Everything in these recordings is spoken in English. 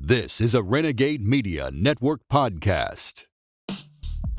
This is a Renegade Media Network podcast.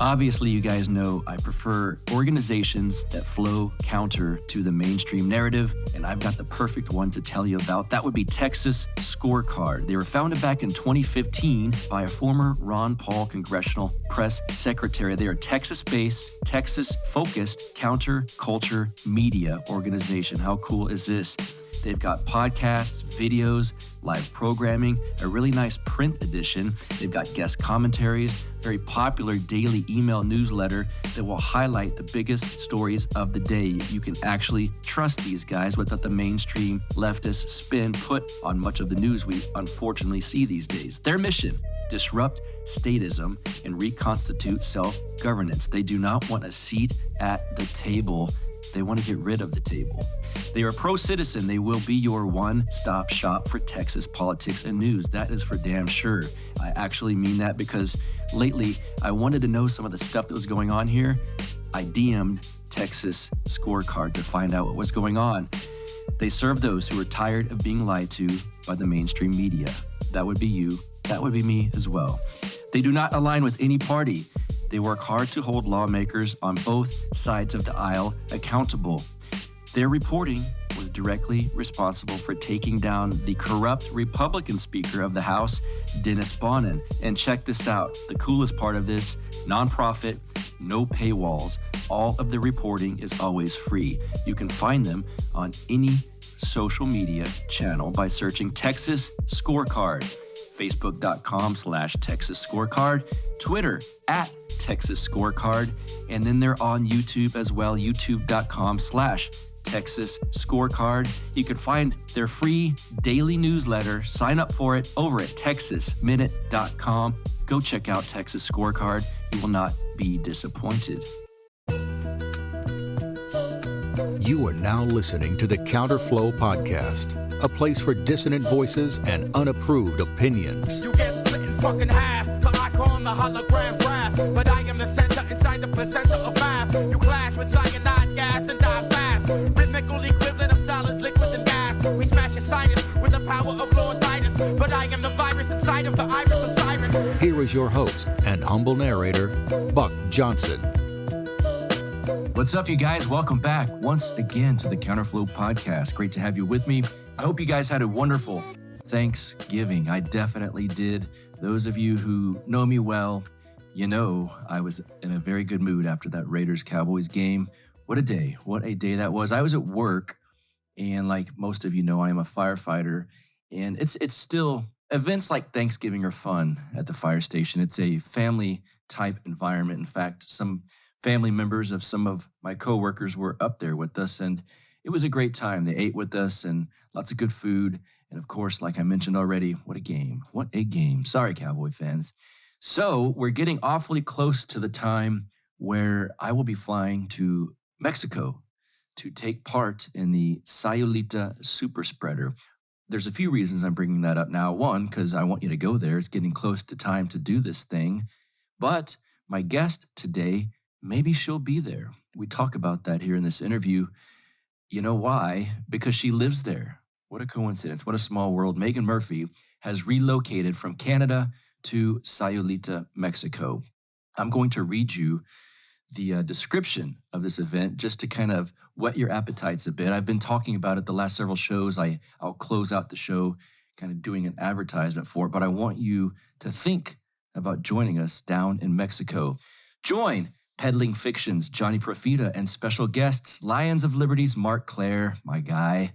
Obviously, you guys know I prefer organizations that flow counter to the mainstream narrative, and I've got the perfect one to tell you about. That would be Texas Scorecard. They were founded back in 2015 by a former Ron Paul congressional press secretary. They are Texas-based, Texas-focused counter-culture media organization. How cool is this? They've got podcasts, videos, live programming, a really nice print edition. They've got guest commentaries, very popular daily email newsletter that will highlight the biggest stories of the day. You can actually trust these guys without the mainstream leftist spin put on much of the news we unfortunately see these days. Their mission: disrupt statism and reconstitute self-governance. They do not want a seat at the table. They want to get rid of the table. They are pro-citizen. They will be your one-stop shop for Texas politics and news. That is for damn sure. I actually mean that because lately I wanted to know some of the stuff that was going on here. I DM'd Texas Scorecard to find out what was going on. They serve those who are tired of being lied to by the mainstream media. That would be you. That would be me as well. They do not align with any party. They work hard to hold lawmakers on both sides of the aisle accountable. Their reporting was directly responsible for taking down the corrupt Republican Speaker of the House, Dennis Bonnen. And check this out. The coolest part of this: nonprofit, no paywalls. All of the reporting is always free. You can find them on any social media channel by searching Texas Scorecard. Facebook.com/Texas Scorecard, Twitter @Texas Scorecard, and then they're on YouTube as well, YouTube.com/Texas Scorecard. You can find their free daily newsletter. Sign up for it over at TexasMinute.com. Go check out Texas Scorecard. You will not be disappointed. You are now listening to the Counterflow Podcast, a place for dissonant voices and unapproved opinions. You get split in fucking half, but I call him the hologram graph. But I am the center inside the placenta of math. You clash with cyanide gas and die fast. Rhythmical equivalent of solids, liquid and gas. We smash your sinus with the power of Lorditis. But I am the virus inside of the iris of Cyrus. Here is your host and humble narrator, Buck Johnson. What's up, you guys? Welcome back once again to the Counterflow Podcast. Great to have you with me. I hope you guys had a wonderful Thanksgiving. I definitely did. Those of you who know me well, you know I was in a very good mood after that Raiders-Cowboys game. What a day. What a day that was. I was at work, and like most of you know, I am a firefighter, and it's still, events like Thanksgiving are fun at the fire station. It's a family-type environment. In fact, some family members of some of my coworkers were up there with us, and it was a great time. They ate with us and lots of good food. And of course, like I mentioned already, what a game. What a game. Sorry, Cowboy fans. So we're getting awfully close to the time where I will be flying to Mexico to take part in the Sayulita Super Spreader. There's a few reasons I'm bringing that up now. One, because I want you to go there. It's getting close to time to do this thing. But my guest today, maybe she'll be there. We talk about that here in this interview. You know why? Because she lives there. What a coincidence. What a small world. Meghan Murphy has relocated from Canada to Sayulita, Mexico. I'm going to read you the description of this event just to kind of whet your appetites a bit. I've been talking about it the last several shows. I'll close out the show kind of doing an advertisement for it, but I want you to think about joining us down in Mexico. Join Peddling Fiction's Johnny Profita and special guests, Lions of Liberty's Mark Clare, my guy,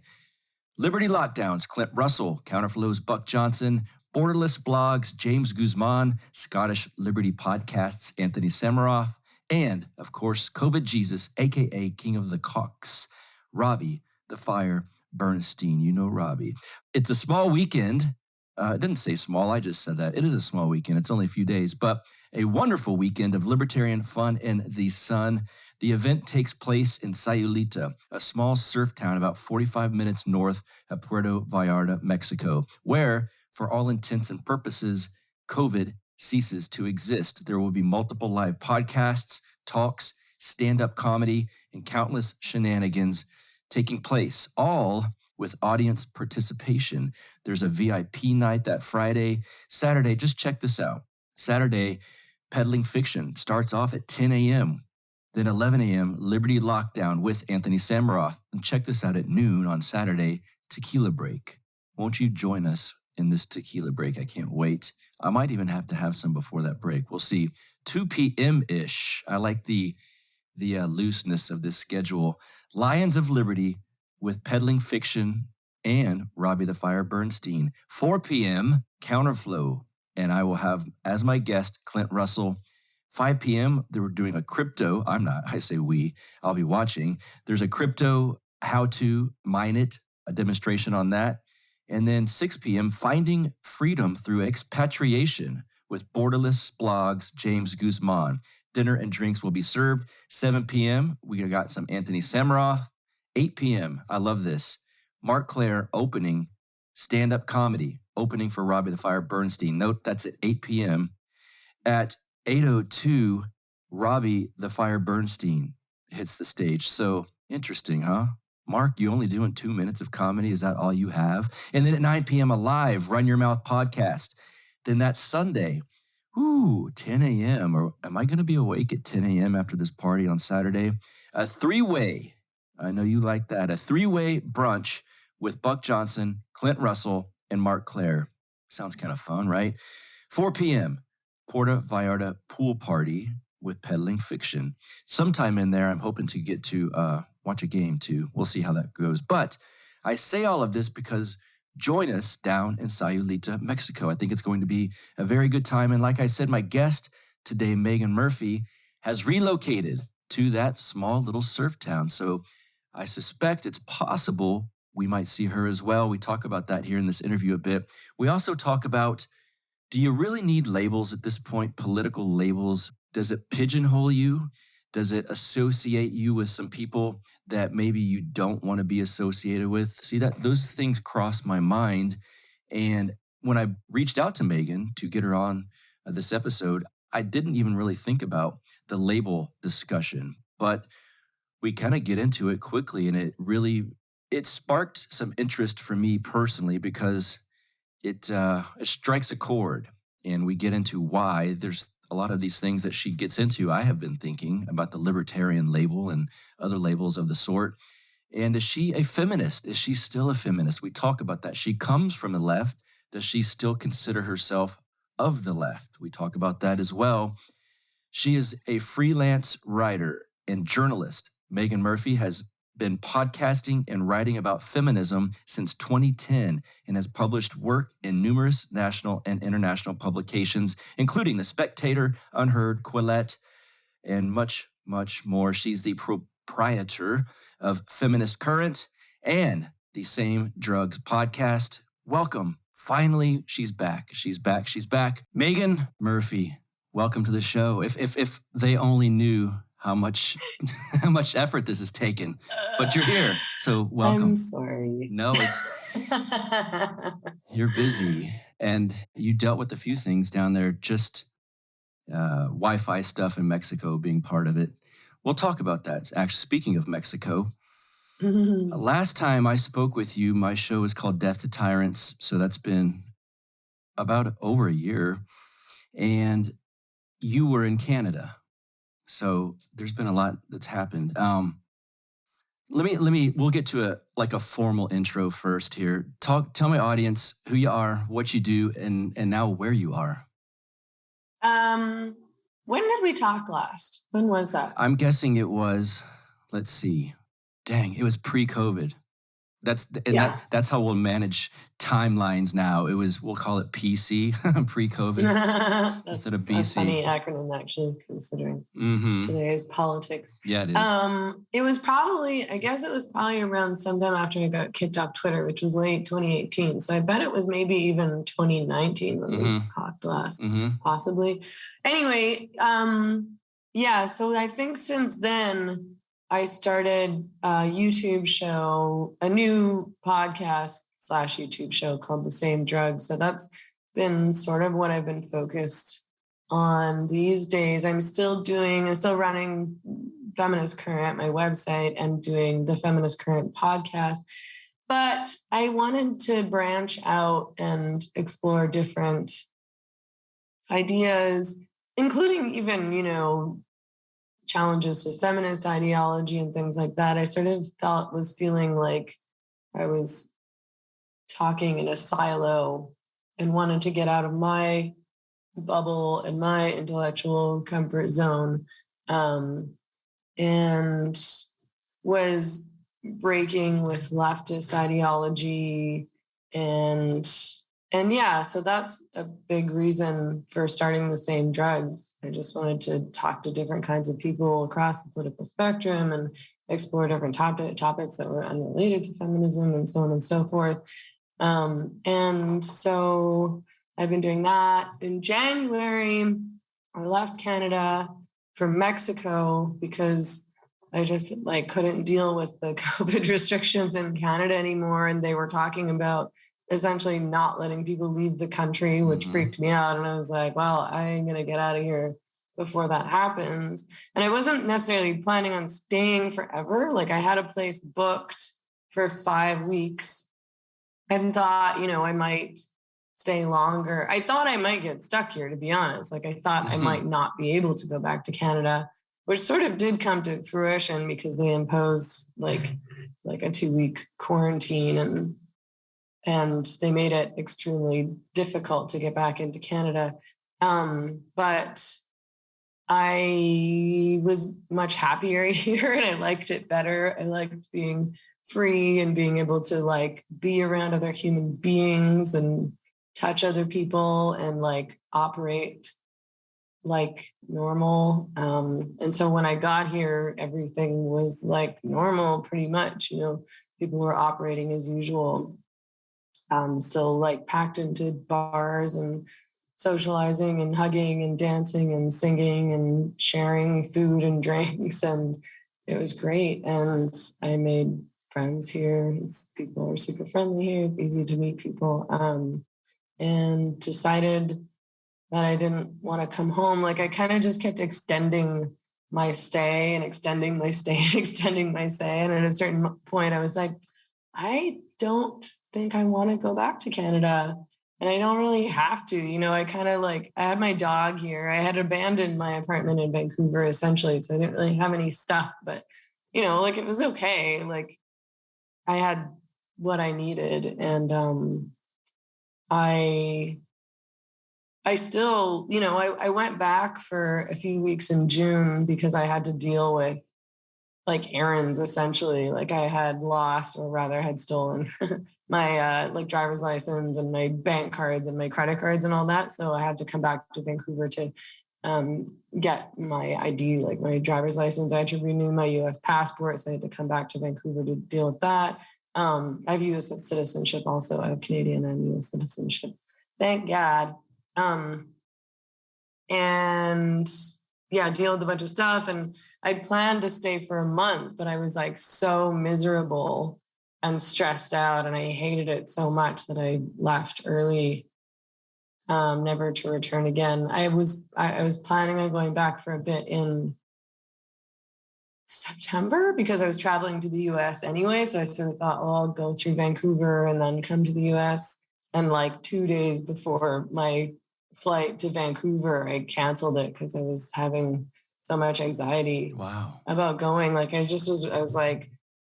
Liberty Lockdown's Clint Russell, Counterflow's Buck Johnson, Borderless Blog's James Guzman, Scottish Liberty Podcast's Anthony Samaroff, and, of course, COVID Jesus, a.k.a. King of the Cocks, Robbie the Fire Bernstein. You know Robbie. It's a small weekend. It didn't say small, I just said that. It is a small weekend. It's only a few days, but a wonderful weekend of libertarian fun in the sun. The event takes place in Sayulita, a small surf town about 45 minutes north of Puerto Vallarta, Mexico, where, for all intents and purposes, COVID ceases to exist. There will be multiple live podcasts, talks, stand-up comedy, and countless shenanigans taking place, all with audience participation. There's a VIP night that Friday. Saturday, just check this out. Saturday, Peddling Fiction starts off at 10 a.m. Then 11 a.m., Liberty Lockdown with Anthony Samaroff. And check this out at noon on Saturday, Tequila Break. Won't you join us in this tequila break? I can't wait. I might even have to have some before that break. We'll see. 2 p.m.-ish. I like the looseness of this schedule. Lions of Liberty with Peddling Fiction and Robbie the Fire Bernstein. 4 p.m., Counterflow. And I will have, as my guest, Clint Russell. 5 p.m., they were doing a crypto. I'm not, I say we. I'll be watching. There's a crypto how to mine it, a demonstration on that. And then 6 p.m., Finding Freedom Through Expatriation with Borderless Blogs, James Guzman. Dinner and drinks will be served. 7 p.m., we got some Anthony Samaroff. 8 p.m., I love this. Mark Claire opening stand-up comedy, opening for Robbie the Fire Bernstein. Note that's at 8 p.m. At 8:02, Robbie the Fire Bernstein hits the stage. So interesting, huh? Mark, you only doing 2 minutes of comedy? Is that all you have? And then at 9 p.m., a live Run Your Mouth podcast. Then that Sunday, 10 a.m. Or am I going to be awake at 10 a.m. after this party on Saturday? A 3-way, I know you like that, a 3-way brunch with Buck Johnson, Clint Russell, and Mark Claire. Sounds kind of fun, right? 4 p.m., Puerto Vallarta pool party with Peddling Fiction. Sometime in there, I'm hoping to get to watch a game too. We'll see how that goes. But I say all of this because join us down in Sayulita, Mexico. I think it's going to be a very good time. And like I said, my guest today, Meghan Murphy, has relocated to that small little surf town. So I suspect it's possible we might see her as well. We talk about that here in this interview a bit. We also talk about, do you really need labels at this point, political labels? Does it pigeonhole you? Does it associate you with some people that maybe you don't want to be associated with? See, that those things cross my mind. And when I reached out to Meghan to get her on this episode, I didn't even really think about the label discussion. But we kind of get into it quickly, and it sparked some interest for me personally because it strikes a chord, and we get into why there's a lot of these things that she gets into. I have been thinking about the libertarian label and other labels of the sort. And is she a feminist? Is she still a feminist? We talk about that. She comes from the left. Does she still consider herself of the left? We talk about that as well. She is a freelance writer and journalist. Meghan Murphy has been podcasting and writing about feminism since 2010 and has published work in numerous national and international publications, including The Spectator, Unheard, Quillette, and much, much more. She's the proprietor of Feminist Current and the Same Drugs podcast. Welcome. Finally, she's back. She's back. She's back. Meghan Murphy, welcome to the show. If they only knew how much effort this has taken, but you're here, so welcome. I'm sorry. No, you're busy, and you dealt with a few things down there, just Wi-Fi stuff in Mexico being part of it. We'll talk about that. Actually, speaking of Mexico, last time I spoke with you, my show was called Death to Tyrants, so that's been about over a year, and you were in Canada. So there's been a lot that's happened. We'll get to a formal intro first here. Tell my audience who you are, what you do, and now where you are. When did we talk last? When was that? I'm guessing it was, let's see. Dang, it was pre-COVID. That's how we'll manage timelines now. We'll call it PC, pre-COVID, instead of BC. That's a funny acronym, actually, considering today's politics. Yeah, it is. It was probably around sometime after I got kicked off Twitter, which was late 2018. So I bet it was maybe even 2019 when we talked last, possibly. Anyway, so I think since then, I started a YouTube show, a new podcast / YouTube show called The Same Drugs. So that's been sort of what I've been focused on these days. I'm still running Feminist Current, my website, and doing the Feminist Current podcast. But I wanted to branch out and explore different ideas, including even, challenges to feminist ideology and things like that. I sort of was feeling like I was talking in a silo and wanted to get out of my bubble and my intellectual comfort zone, and was breaking with leftist ideology and yeah, so that's a big reason for starting the Same Drugs. I just wanted to talk to different kinds of people across the political spectrum and explore different topics that were unrelated to feminism and so on and so forth. And so I've been doing that. In January, I left Canada for Mexico because I just couldn't deal with the COVID restrictions in Canada anymore. And they were talking about essentially not letting people leave the country, which freaked me out. And I was like, well, I'm going to get out of here before that happens. And I wasn't necessarily planning on staying forever. I had a place booked for 5 weeks and thought, I might stay longer. I thought I might get stuck here, to be honest. I thought I might not be able to go back to Canada, which sort of did come to fruition because they imposed like a 2-week quarantine and they made it extremely difficult to get back into Canada. But I was much happier here and I liked it better. I liked being free and being able to be around other human beings and touch other people and operate like normal. And so when I got here, everything was normal pretty much. People were operating as usual. Still packed into bars and socializing and hugging and dancing and singing and sharing food and drinks. And it was great. And I made friends here. People are super friendly here. It's easy to meet people. And decided that I didn't want to come home. I kind of just kept extending my stay and extending my stay and extending my stay. And at a certain point, I was like, I don't think I want to go back to Canada. And I don't really have to. I kind of I had my dog here. I had abandoned my apartment in Vancouver, essentially. So I didn't really have any stuff. But, it was okay. I had what I needed. And I still, I went back for a few weeks in June because I had to deal with errands, essentially. I had lost, or rather had stolen my driver's license and my bank cards and my credit cards and all that. So I had to come back to Vancouver to get my ID, my driver's license. I had to renew my US passport. So I had to come back to Vancouver to deal with that. I have US citizenship also. I have Canadian and US citizenship. Thank God. And yeah, deal with a bunch of stuff. And I planned to stay for a month, but I was so miserable and stressed out. And I hated it so much that I left early, never to return again. I was planning on going back for a bit in September because I was traveling to the US anyway. So I sort of thought, well, I'll go through Vancouver and then come to the US. And 2 days before my flight to Vancouver, I canceled it because I was having so much anxiety about going. I was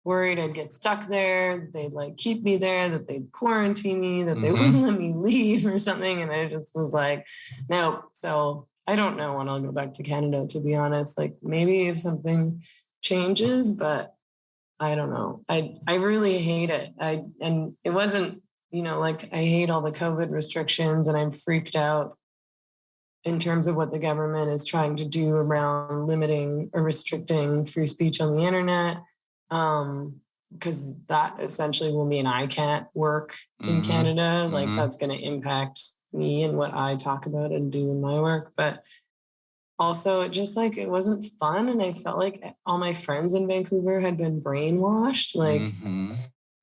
worried I'd get stuck there, they'd keep me there, that they'd quarantine me, that they wouldn't let me leave or something. And I just was no. So I don't know when I'll go back to Canada, to be honest. Maybe if something changes, but I don't know. I really hate it. And it wasn't, I hate all the COVID restrictions and I'm freaked out in terms of what the government is trying to do around limiting or restricting free speech on the internet. Because that essentially will mean I can't work in Canada. That's going to impact me and what I talk about and do in my work. But also it just it wasn't fun. And I felt like all my friends in Vancouver had been brainwashed.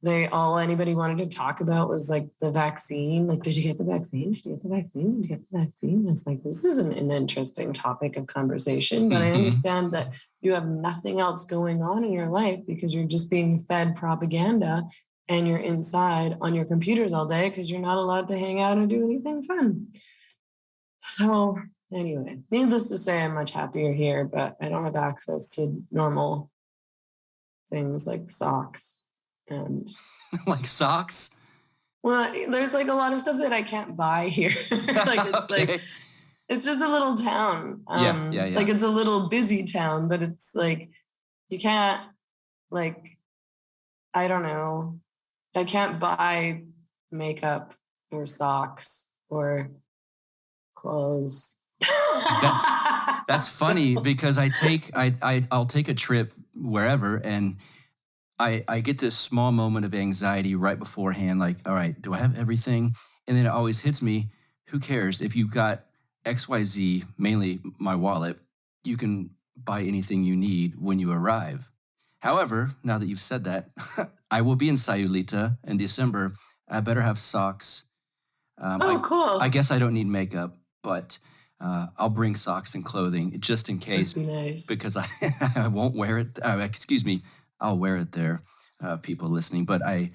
Anybody wanted to talk about was the vaccine. Did you get the vaccine? Did you get the vaccine? Did you get the vaccine? It's this isn't an interesting topic of conversation, but I understand that you have nothing else going on in your life because you're just being fed propaganda and you're inside on your computers all day because you're not allowed to hang out and do anything fun. So anyway, needless to say, I'm much happier here, but I don't have access to normal things like socks and like socks. Well, there's like a lot of stuff that I can't buy here. Like it's Okay. like it's just a little town. Yeah. Like it's a little busy town, but it's like you can't like I don't know. I can't buy makeup or socks or clothes. That's funny because I'll take a trip wherever and I get this small moment of anxiety right beforehand, like, all right, do I have everything? And then it always hits me, who cares? If you've got XYZ, mainly my wallet, you can buy anything you need when you arrive. However, now that you've said that, I will be in Sayulita in December. I better have socks. Cool. I guess I don't need makeup, but I'll bring socks and clothing just in case. That'd be nice. Because I won't wear it. Excuse me. I'll wear it there, people listening. But you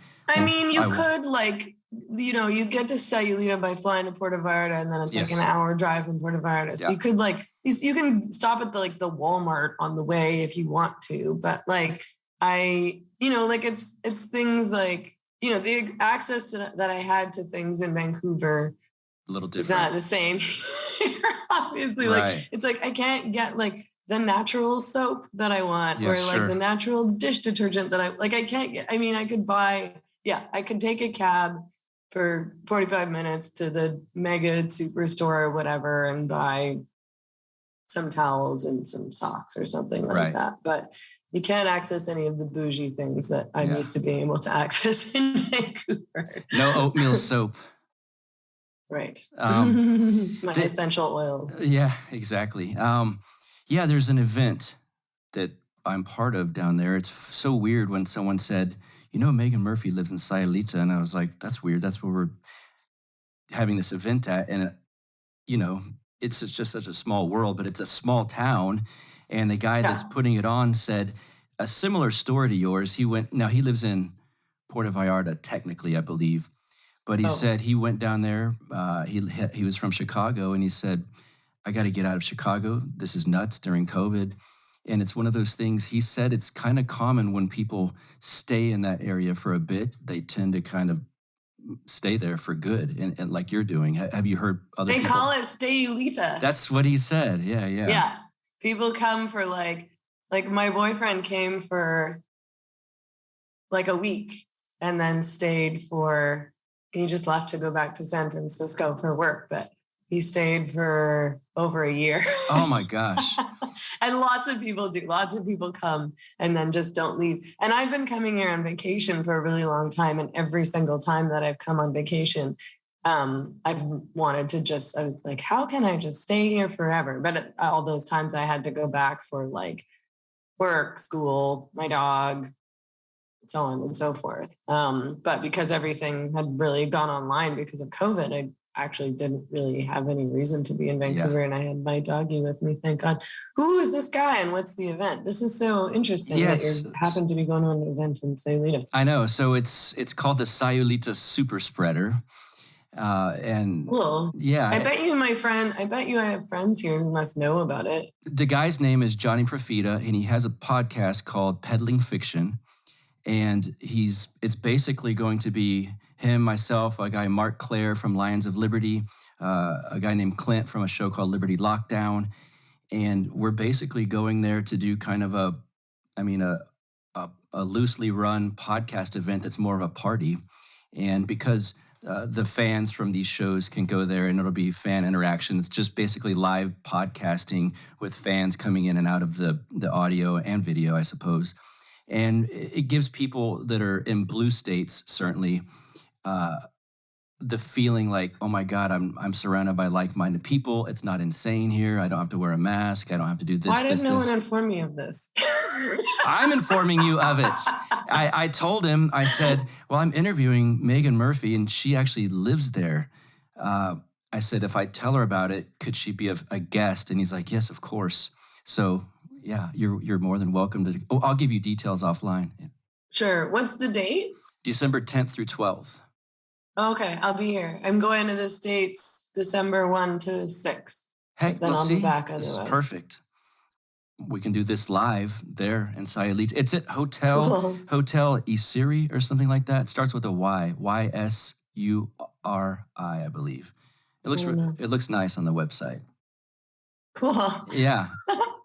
could like, you get to Sayulita by flying to Puerto Vallarta, and then it's like an hour drive from Puerto Vallarta. So you could like, you can stop at the Walmart on the way if you want to. But like, it's things like, the access that I had to things in Vancouver, a little different. It's not the same. Obviously, right. Like it's like I can't get like the natural soap that I want, or like the natural dish detergent that I can't get. I mean, I could take a cab for 45 minutes to the mega superstore or whatever and buy some towels and some socks or something like that. But you can't access any of the bougie things that I'm used to being able to access in Vancouver. No oatmeal soap. Right. My essential oils. Yeah, exactly. There's an event that I'm part of down there. It's so weird when someone said, Meghan Murphy lives in Sayulita. And I was like, that's weird. That's where we're having this event at. And, it's just such a small world, but it's a small town. And the guy that's putting it on said a similar story to yours. He lives in Puerto Vallarta, technically, I believe. But he said he went down there. He was from Chicago, and he said, I got to get out of Chicago. This is nuts during COVID. And it's one of those things. He said it's kind of common when people stay in that area for a bit, they tend to kind of stay there for good. And like you're doing. Have you heard other people? They call it Stayulita. That's what he said. Yeah. Yeah. People come for like my boyfriend came for like a week and then stayed he just left to go back to San Francisco for work, but he stayed for over a year. Oh my gosh. And lots of people do. Lots of people come and then just don't leave. And I've been coming here on vacation for a really long time. And every single time that I've come on vacation, I've wanted to I was like, how can I just stay here forever? But all those times I had to go back for like work, school, my dog, so on and so forth. But because everything had really gone online because of COVID, I actually didn't really have any reason to be in Vancouver, and I had my doggie with me, thank God. Who is this guy and what's the event? This is so interesting that you happen to be going to an event in Sayulita. I know. So it's called the Sayulita Super Spreader. And cool. Yeah. I bet you I have friends here who must know about it. The guy's name is Johnny Profita, and he has a podcast called Peddling Fiction. And it's basically going to be him, myself, a guy, Mark Clare from Lions of Liberty, a guy named Clint from a show called Liberty Lockdown. And we're basically going there to do kind of a loosely run podcast event that's more of a party. And because the fans from these shows can go there and it'll be fan interaction, it's just basically live podcasting with fans coming in and out of the audio and video, I suppose. And it gives people that are in blue states, certainly, the feeling like, oh my God, I'm surrounded by like-minded people. It's not insane here. I don't have to wear a mask. I don't have to do this. Why didn't no one inform me of this? I'm informing you of it. I told him, I said, well, I'm interviewing Meghan Murphy, and she actually lives there. I said, if I tell her about it, could she be a guest? And he's like, yes, of course. So yeah, you're more than welcome to. Oh, I'll give you details offline. Sure. What's the date? December 10th through 12th. Okay, I'll be here. I'm going to the States December 1 to 6. Hey, then I'll be back otherwise. This is perfect. We can do this live there in Sayulita. It's at Hotel Isiri or something like that. It starts with a Y. YSURI, I believe. It looks nice on the website. Cool. Yeah.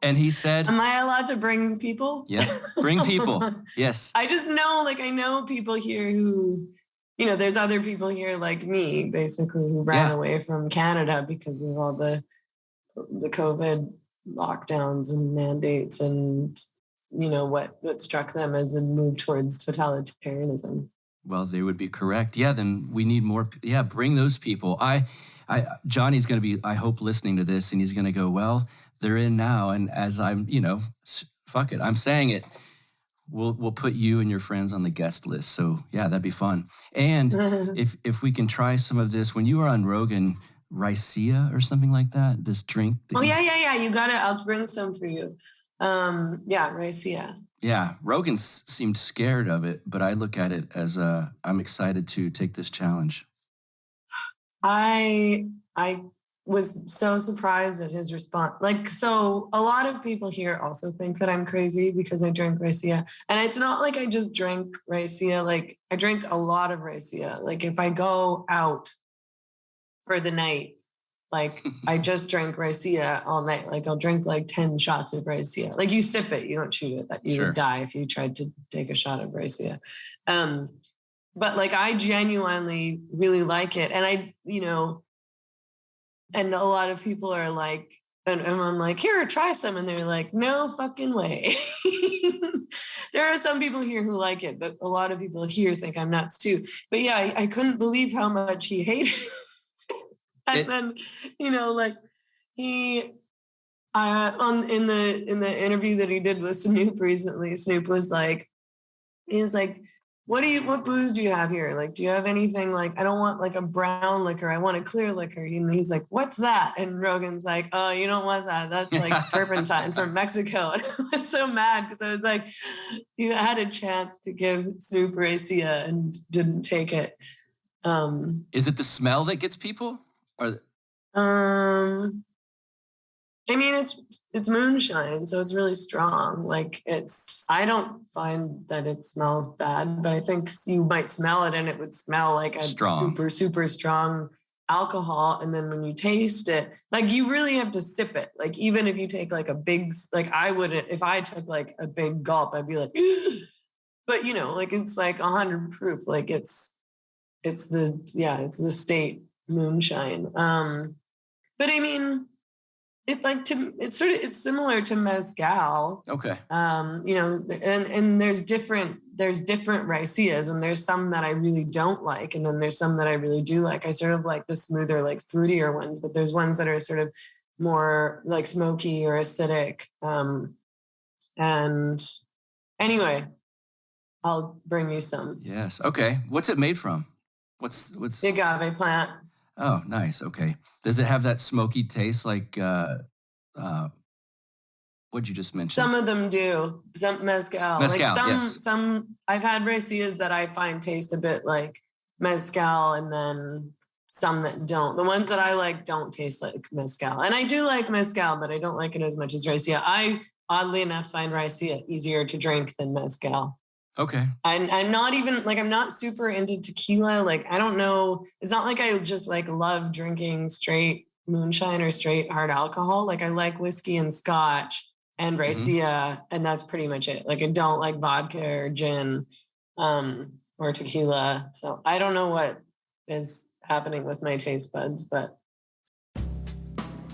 And he said, am I allowed to bring people? Yeah, bring people. Yes. I just know, I know people here who, there's other people here like me, basically, who ran away from Canada because of all the COVID lockdowns and mandates and, what struck them as a move towards totalitarianism. Well, they would be correct. Yeah, then we need more. Yeah, bring those people. Johnny's going to be, I hope, listening to this, and he's going to go, well, they're in now. And as I'm, fuck it, I'm saying it. We'll put you and your friends on the guest list. So yeah, that'd be fun. And if we can try some of this, when you were on Rogan, Ricea or something like that, this drink. Yeah. You got it. I'll bring some for you. Ricea. Yeah, Rogan seemed scared of it, but I look at it as I'm excited to take this challenge. I was so surprised at his response. So a lot of people here also think that I'm crazy because I drink Ricea. And it's not like I just drink Ricea. I drink a lot of Ricea. If I go out for the night, I just drink Ricea all night. I'll drink 10 shots of Ricea. You sip it, you don't shoot it. You would die if you tried to take a shot of Ricea. But I genuinely really like it. And and a lot of people are and I'm here, try some. And they're no fucking way. There are some people here who like it, but a lot of people here think I'm nuts too. But yeah, I couldn't believe how much he hated it. And then, in the interview that he did with Snoop recently, Snoop was what booze do you have here? Do you have anything I don't want a brown liquor. I want a clear liquor. And he's what's that? And Rogan's oh, you don't want that. That's turpentine from Mexico. And I was so mad because I was you had a chance to give Snoop Ricea and didn't take it. Is it the smell that gets people? Or it's moonshine, so it's really strong. I don't find that it smells bad, but I think you might smell it and it would smell like a super, super strong alcohol. And then when you taste it, you really have to sip it. Even if you take a big, I wouldn't, if I took a big gulp, I'd be but it's 100 proof. It's the state moonshine. But it's similar to mezcal. Okay. And there's different Riceas, and there's some that I really don't like, and then there's some that I really do like. I sort of like the smoother, fruitier ones, but there's ones that are sort of more smoky or acidic. And anyway, I'll bring you some. Yes. Okay. What's it made from? What's the agave plant? Oh, nice. Okay. Does it have that smoky taste what'd you just mention? Some of them do. Some mezcal. Some I've had Riceas that I find taste a bit like mezcal, and then some that don't. The ones that I like don't taste like mezcal. And I do like mezcal, but I don't like it as much as Ricea. I, oddly enough, find Ricea easier to drink than mezcal. Okay. I'm not even I'm not super into tequila. I don't know. It's not I just love drinking straight moonshine or straight hard alcohol. I like whiskey and scotch and Ricea, and that's pretty much it. I don't like vodka or gin or tequila. So I don't know what is happening with my taste buds, but.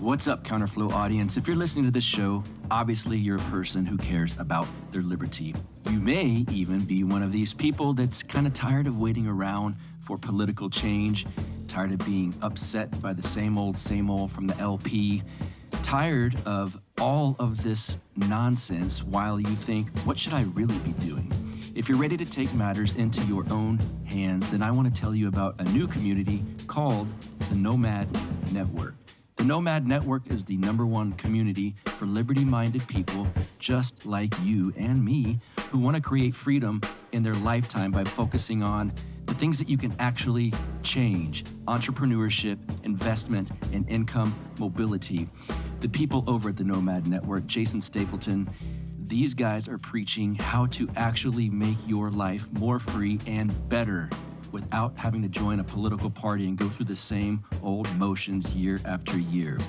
What's up, Counterflow audience? If you're listening to this show, obviously you're a person who cares about their liberty. You may even be one of these people that's kind of tired of waiting around for political change, tired of being upset by the same old from the LP, tired of all of this nonsense while you think, what should I really be doing? If you're ready to take matters into your own hands, then I want to tell you about a new community called the Nomad Network. The Nomad Network is the #1 community for liberty-minded people just like you and me who want to create freedom in their lifetime by focusing on the things that you can actually change: entrepreneurship, investment, and income mobility. The people over at the Nomad Network, Jason Stapleton, these guys are preaching how to actually make your life more free and better without having to join a political party and go through the same old motions year after year.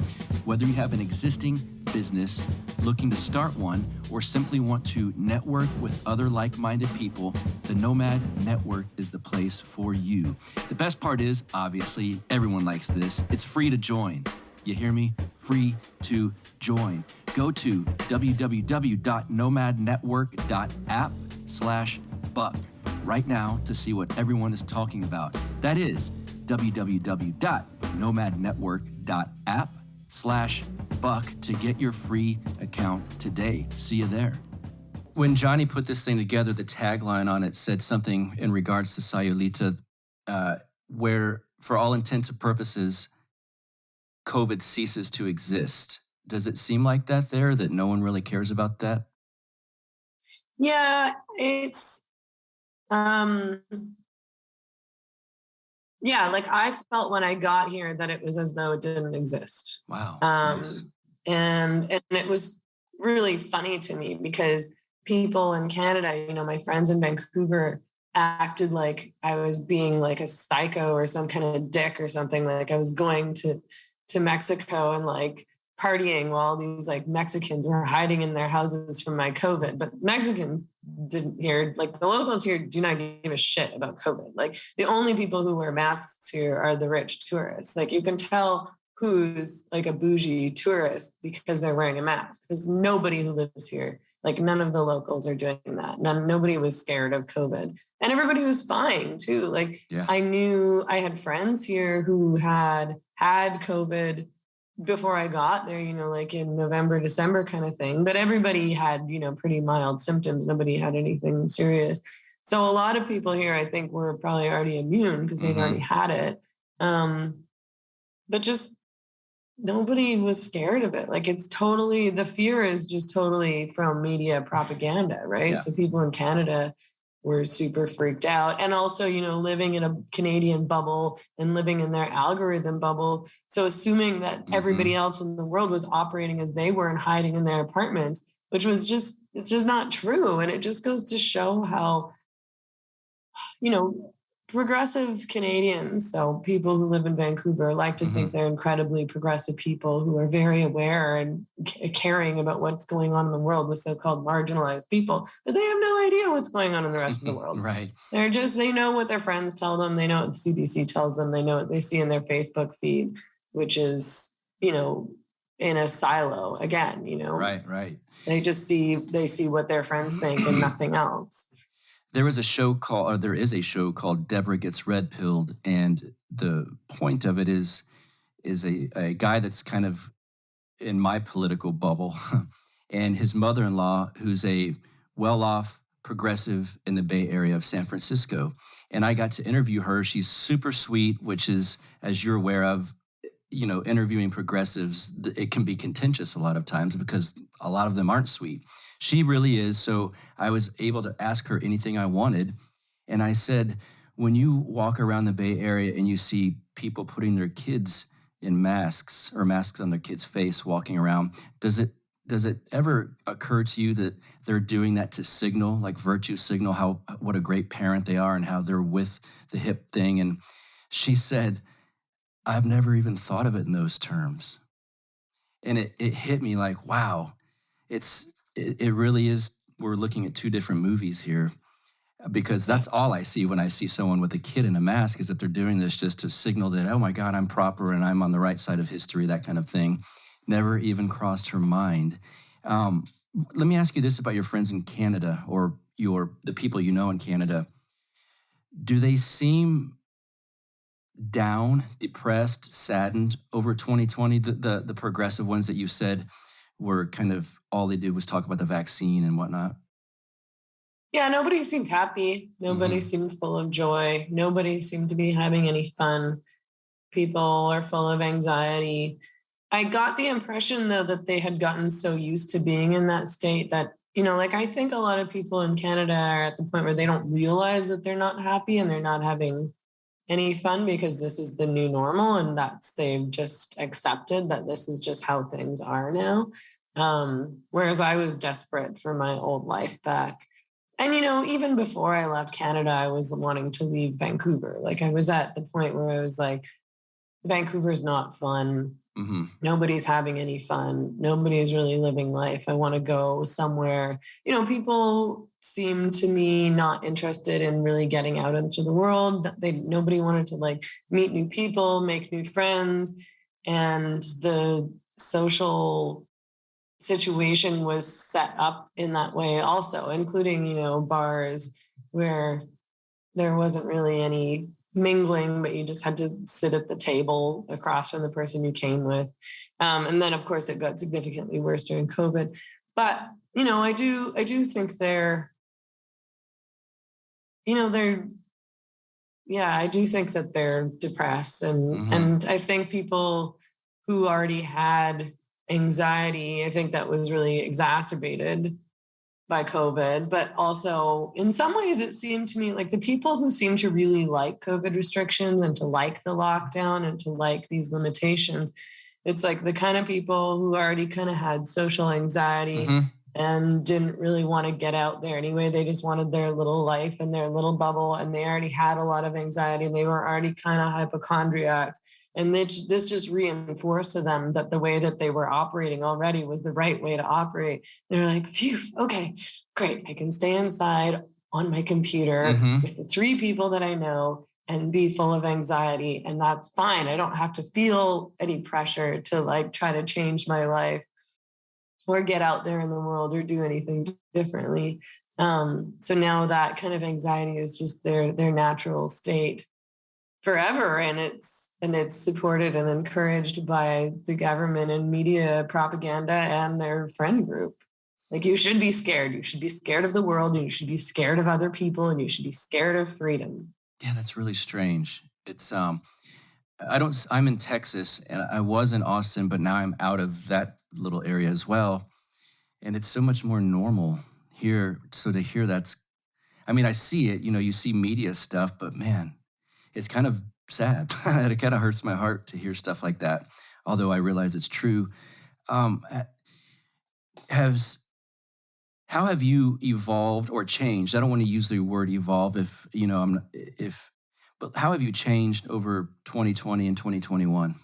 Whether you have an existing business, looking to start one, or simply want to network with other like-minded people, the Nomad Network is the place for you. The best part is, obviously, everyone likes this, it's free to join. You hear me? Free to join. Go to www.nomadnetwork.app/buck right now to see what everyone is talking about. That is www.nomadnetwork.app/buck to get your free account today. See you there. When Johnny put this thing together, the tagline on it said something in regards to Sayulita, where for all intents and purposes, COVID ceases to exist. Does it seem like that there, that no one really cares about that? Yeah, it's, yeah, like I felt when I got here that it was as though it didn't exist. Wow. Nice. And it was really funny to me because people in Canada, you know, my friends in Vancouver acted like I was being like a psycho or some kind of dick or something, like I was going to Mexico and like partying while these like Mexicans were hiding in their houses from my COVID. But Mexicans didn't here, like the locals here do not give a shit about COVID. Like the only people who wear masks here are the rich tourists. Like you can tell who's like a bougie tourist because they're wearing a mask, because nobody who lives here, like none of the locals are doing that. Nobody was scared of COVID, and everybody was fine too. Like yeah. I knew I had friends here who had COVID before I got there, you know, like in November, December kind of thing, but everybody had, you know, pretty mild symptoms. Nobody had anything serious. So a lot of people here, I think, were probably already immune because they'd already had it. But just nobody was scared of it. Like it's totally, the fear is just totally from media propaganda, right? Yeah. So people in Canada were super freaked out. And also, you know, living in a Canadian bubble and living in their algorithm bubble. So assuming that everybody else in the world was operating as they were and hiding in their apartments, which was just, it's just not true. And it just goes to show how, you know, progressive Canadians, so people who live in Vancouver, like to think they're incredibly progressive people who are very aware and caring about what's going on in the world with so-called marginalized people, but they have no idea what's going on in the rest of the world. Right. They're just, they know what their friends tell them. They know what the CBC tells them. They know what they see in their Facebook feed, which is, you know, in a silo again, you know. Right. They just see what their friends think and nothing else. There is a show called Deborah Gets Red Pilled, and the point of it is a guy that's kind of in my political bubble, and his mother-in-law, who's a well-off progressive in the Bay Area of San Francisco. And I got to interview her. She's super sweet, which is, as you're aware of, you know, interviewing progressives, it can be contentious a lot of times because a lot of them aren't sweet. She really is. So I was able to ask her anything I wanted. And I said, when you walk around the Bay Area and you see people putting their kids in masks or masks on their kid's face walking around, does it ever occur to you that they're doing that to signal, like virtue signal, what a great parent they are and how they're with the hip thing? And she said, I've never even thought of it in those terms. And it hit me like, wow, it really is. We're looking at two different movies here, because that's all I see when I see someone with a kid in a mask, is that they're doing this just to signal that, oh my God, I'm proper and I'm on the right side of history, that kind of thing. Never even crossed her mind. Let me ask you this about your friends in Canada, or the people you know in Canada. Do they seem down, depressed, saddened over 2020? The progressive ones that you said were kind of all they did was talk about the vaccine and whatnot. Yeah, nobody seemed happy. Nobody seemed full of joy. Nobody seemed to be having any fun. People are full of anxiety. I got the impression, though, that they had gotten so used to being in that state that like I think a lot of people in Canada are at the point where they don't realize that they're not happy and they're not having any fun because this is the new normal, and they've just accepted that this is just how things are now. Whereas I was desperate for my old life back. And, even before I left Canada, I was wanting to leave Vancouver. Like I was at the point where I was like, Vancouver's not fun. Mm-hmm. Nobody's having any fun. Nobody's really living life. I want to go somewhere. People seem to me not interested in really getting out into the world. Nobody wanted to like meet new people, make new friends. And the social situation was set up in that way also, including, bars where there wasn't really any mingling, but you just had to sit at the table across from the person you came with. And then of course it got significantly worse during COVID. But, I do think I do think that they're depressed and I think people who already had anxiety, I think that was really exacerbated by COVID, but also in some ways it seemed to me like the people who seem to really like COVID restrictions and to like the lockdown and to like these limitations, it's like the kind of people who already kind of had social anxiety and didn't really want to get out there anyway. They just wanted their little life and their little bubble, and they already had a lot of anxiety and they were already kind of hypochondriacs. And this just reinforced to them that the way that they were operating already was the right way to operate. They're like, phew, okay, great. I can stay inside on my computer with the 3 people that I know and be full of anxiety. And that's fine. I don't have to feel any pressure to like try to change my life or get out there in the world or do anything differently. So now that kind of anxiety is just their natural state forever. And it's supported and encouraged by the government and media propaganda and their friend group. Like, you should be scared. You should be scared of the world, and you should be scared of other people, and you should be scared of freedom. Yeah, that's really strange. It's I'm in Texas, and I was in Austin, but now I'm out of that little area as well. And it's so much more normal here. So to hear I see it, you see media stuff, but man, it's kind of sad. It kind of hurts my heart to hear stuff like that, although I realize it's true. How have you evolved or changed? I don't want to use the word evolve but how have you changed over 2020 and 2021?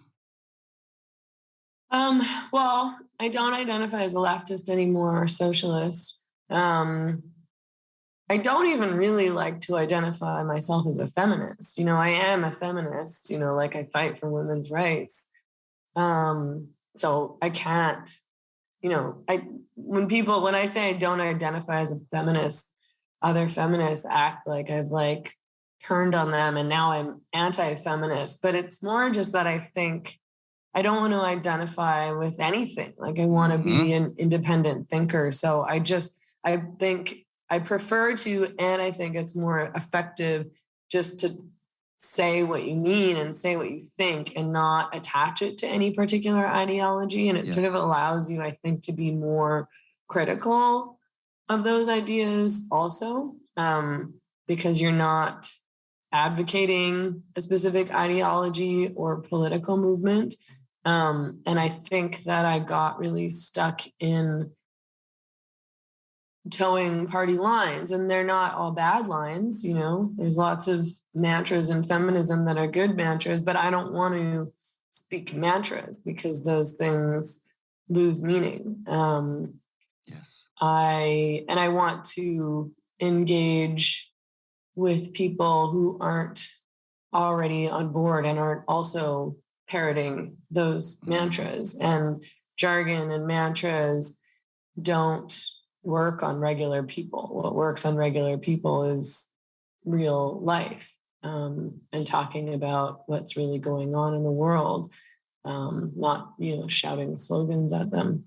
Well, I don't identify as a leftist anymore or socialist. I don't even really like to identify myself as a feminist. I am a feminist, like I fight for women's rights. So I can't, when I say I don't identify as a feminist, other feminists act like I've like turned on them and now I'm anti-feminist, but it's more just that I think I don't want to identify with anything. Like I want to be an independent thinker. So I think I prefer to, and I think it's more effective just to say what you mean and say what you think and not attach it to any particular ideology. And it sort of allows you, I think, to be more critical of those ideas also, because you're not advocating a specific ideology or political movement. And I think that I got really stuck in towing party lines, and they're not all bad lines. There's lots of mantras in feminism that are good mantras, but I don't want to speak mantras because those things lose meaning. I want to engage with people who aren't already on board and aren't also parroting those mantras, and jargon and mantras don't work on regular people. What works on regular people is real life, and talking about what's really going on in the world, not shouting slogans at them.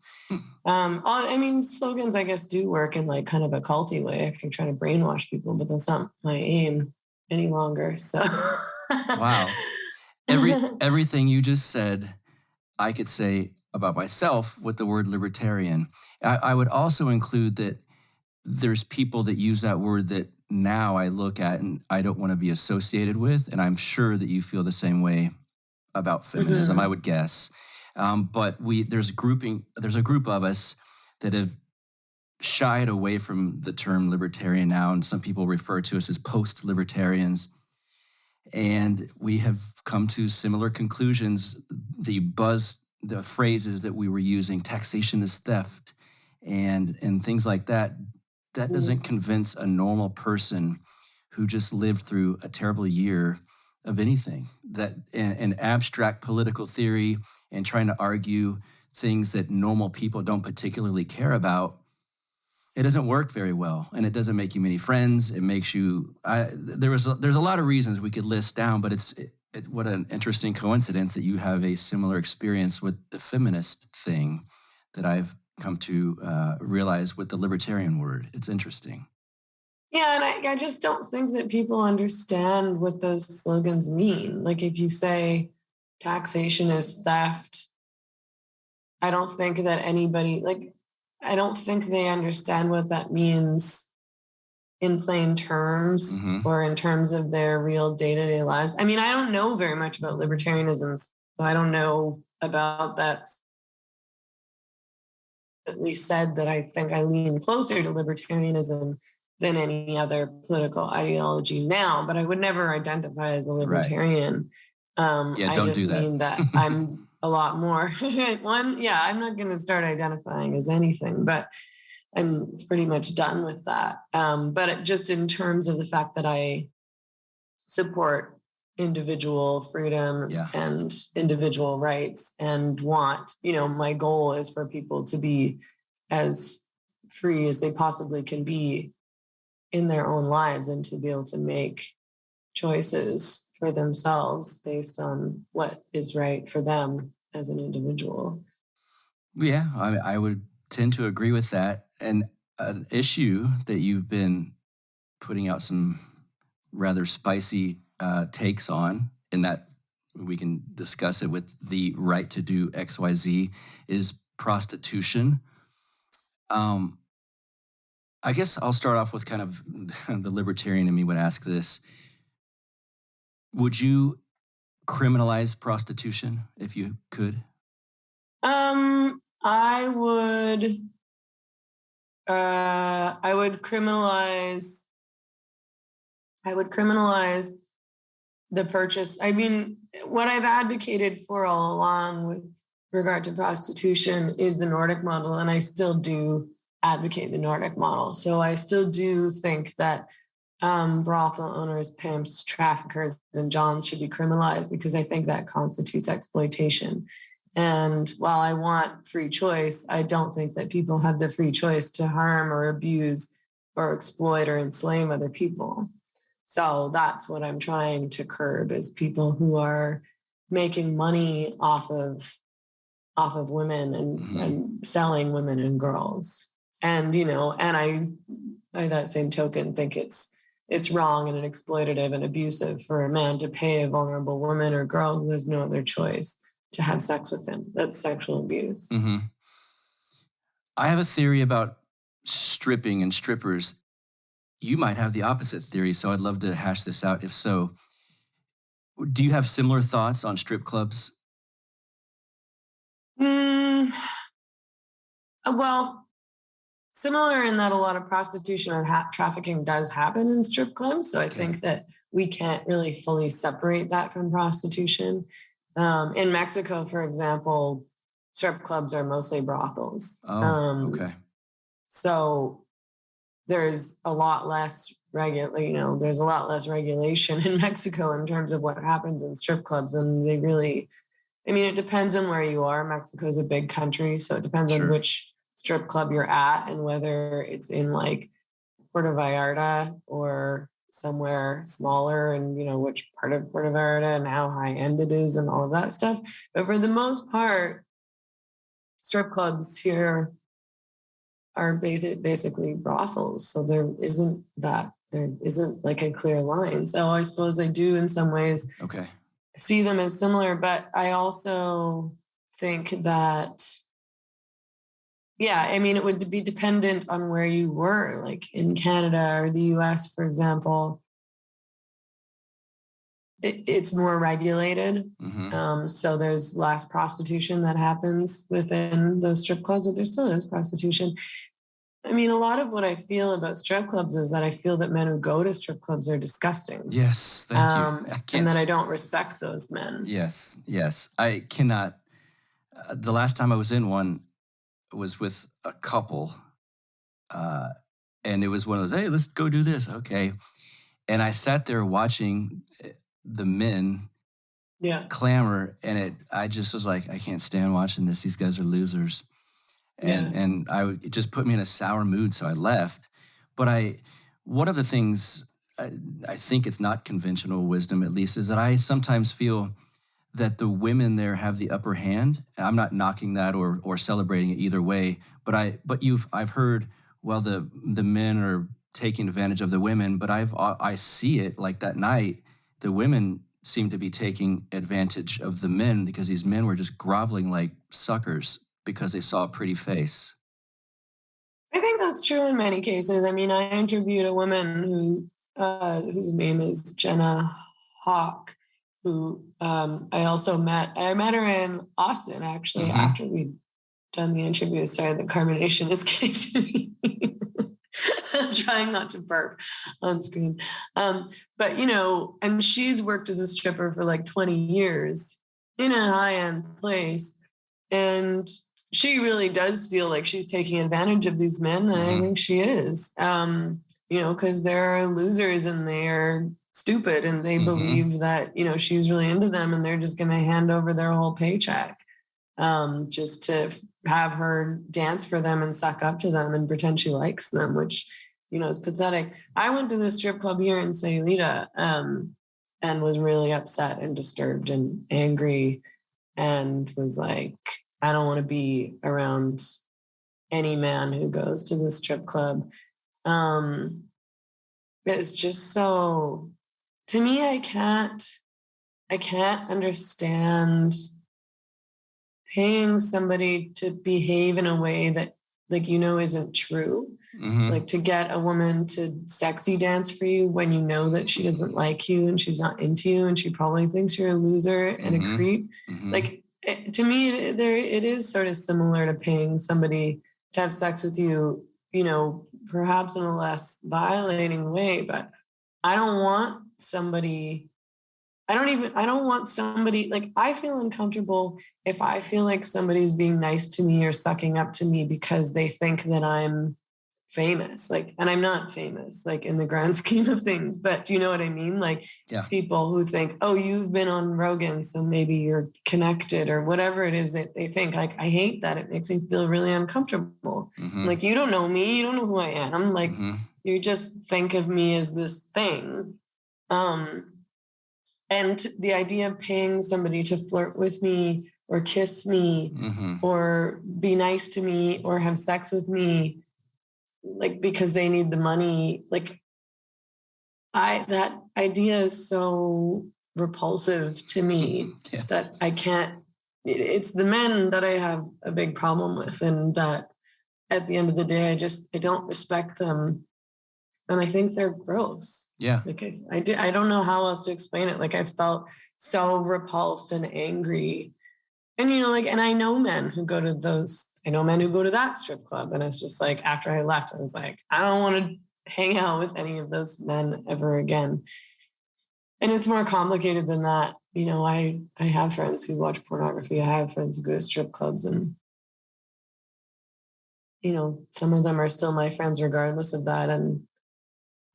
Slogans I guess do work in like kind of a culty way if you're trying to brainwash people, but that's not my aim any longer. So wow, everything you just said I could say about myself with the word libertarian. I would also include that there's people that use that word that now I look at and I don't want to be associated with. And I'm sure that you feel the same way about feminism, I would guess. But there's a group of us that have shied away from the term libertarian now, and some people refer to us as post-libertarians. And we have come to similar conclusions. The phrases that we were using, taxation is theft, and things like that, that doesn't convince a normal person who just lived through a terrible year of anything. That an abstract political theory and trying to argue things that normal people don't particularly care about, it doesn't work very well, and it doesn't make you many friends. It makes you. There's a lot of reasons we could list down, but what an interesting coincidence that you have a similar experience with the feminist thing that I've come to realize with the libertarian word. It's interesting. Yeah, and I just don't think that people understand what those slogans mean. Like if you say taxation is theft, I don't think that anybody, I don't think they understand what that means in plain terms or in terms of their real day-to-day lives. I mean, I don't know very much about libertarianism, so I don't know about that. At least said that I think I lean closer to libertarianism than any other political ideology now, but I would never identify as a libertarian. Right. I just mean that I'm a lot more I'm not going to start identifying as anything, but I'm pretty much done with that. But just in terms of the fact that I support individual freedom and individual rights and want, my goal is for people to be as free as they possibly can be in their own lives and to be able to make choices for themselves based on what is right for them as an individual. Yeah, I would tend to agree with that. And an issue that you've been putting out some rather spicy takes on, and that we can discuss it with the right to do XYZ, is prostitution. I guess I'll start off with kind of the libertarian in me would ask this. Would you criminalize prostitution if you could? I would criminalize the purchase. I mean, what I've advocated for all along with regard to prostitution is the Nordic model, and I still do advocate the Nordic model. So I still do think that brothel owners, pimps, traffickers, and johns should be criminalized because I think that constitutes exploitation. And while I want free choice, I don't think that people have the free choice to harm or abuse or exploit or enslave other people. So that's what I'm trying to curb, is people who are making money off of women and selling women and girls. And, and I, by that same token, think it's wrong and exploitative and abusive for a man to pay a vulnerable woman or girl who has no other choice to have sex with him. That's sexual abuse. I have a theory about stripping and strippers. You might have the opposite theory, so I'd love to hash this out. If so, do you have similar thoughts on strip clubs? Well, similar in that a lot of prostitution or trafficking does happen in strip clubs. So I think that we can't really fully separate that from prostitution. In Mexico, for example, strip clubs are mostly brothels. So there's a lot less there's a lot less regulation in Mexico in terms of what happens in strip clubs. And it depends on where you are. Mexico is a big country, so it depends on which strip club you're at and whether it's in like Puerto Vallarta or somewhere smaller, and which part of Puerto Vallarta and how high end it is and all of that stuff. But for the most part, strip clubs here are basically brothels. So there isn't like a clear line. So I suppose I do in some ways see them as similar, but I also think that yeah, I mean, it would be dependent on where you were, like in Canada or the US, for example. It's more regulated. So there's less prostitution that happens within those strip clubs, but there still is prostitution. I mean, a lot of what I feel about strip clubs is that I feel that men who go to strip clubs are disgusting. Yes, thank you. And that I don't respect those men. Yes. I cannot. The last time I was in one was with a couple, and it was one of those, hey, let's go do this. Okay. And I sat there watching the men clamor, and I just was like, I can't stand watching this. These guys are losers. And it just put me in a sour mood, so I left. But one of the things I think it's not conventional wisdom, at least, is that I sometimes feel that the women there have the upper hand. I'm not knocking that or celebrating it either way, but I've heard, well, the men are taking advantage of the women, but I see it like that night, the women seem to be taking advantage of the men because these men were just groveling like suckers because they saw a pretty face. I think that's true in many cases. I mean, I interviewed a woman whose name is Jenna Hawk, who I also met. I met her in Austin, actually, after we'd done the interview. Sorry, the carbonation is getting to me. I'm trying not to burp on screen. But, and she's worked as a stripper for like 20 years in a high-end place. And she really does feel like she's taking advantage of these men. And I think she is, because they're losers and they're stupid and they believe that, she's really into them and they're just going to hand over their whole paycheck just to have her dance for them and suck up to them and pretend she likes them, which, is pathetic. I went to the strip club here in Sayulita and was really upset and disturbed and angry and was like, I don't want to be around any man who goes to the strip club. It's just so, to me, I can't understand paying somebody to behave in a way that, like, isn't true. Like to get a woman to sexy dance for you when you know that she doesn't like you and she's not into you and she probably thinks you're a loser and a creep. Like, to me, it is sort of similar to paying somebody to have sex with you, perhaps in a less violating way, but I don't want somebody, like, I feel uncomfortable if I feel like somebody's being nice to me or sucking up to me because they think that I'm famous, like, and I'm not famous, like, in the grand scheme of things, but do you know what I mean? Like, people who think, oh, you've been on Rogan, so maybe you're connected or whatever it is that they think. Like, I hate that. It makes me feel really uncomfortable. Like, you don't know me, you don't know who I am. Like, you just think of me as this thing. And the idea of paying somebody to flirt with me or kiss me or be nice to me or have sex with me, like, because they need the money, like, that idea is so repulsive to me that I can't, it's the men that I have a big problem with, and that at the end of the day, I don't respect them. And I think they're gross. Yeah. Like, I don't know how else to explain it. Like, I felt so repulsed and angry. And, and I know men who go to that strip club. And it's just like, after I left, I was like, I don't want to hang out with any of those men ever again. And it's more complicated than that. I have friends who watch pornography. I have friends who go to strip clubs, and, some of them are still my friends regardless of that. And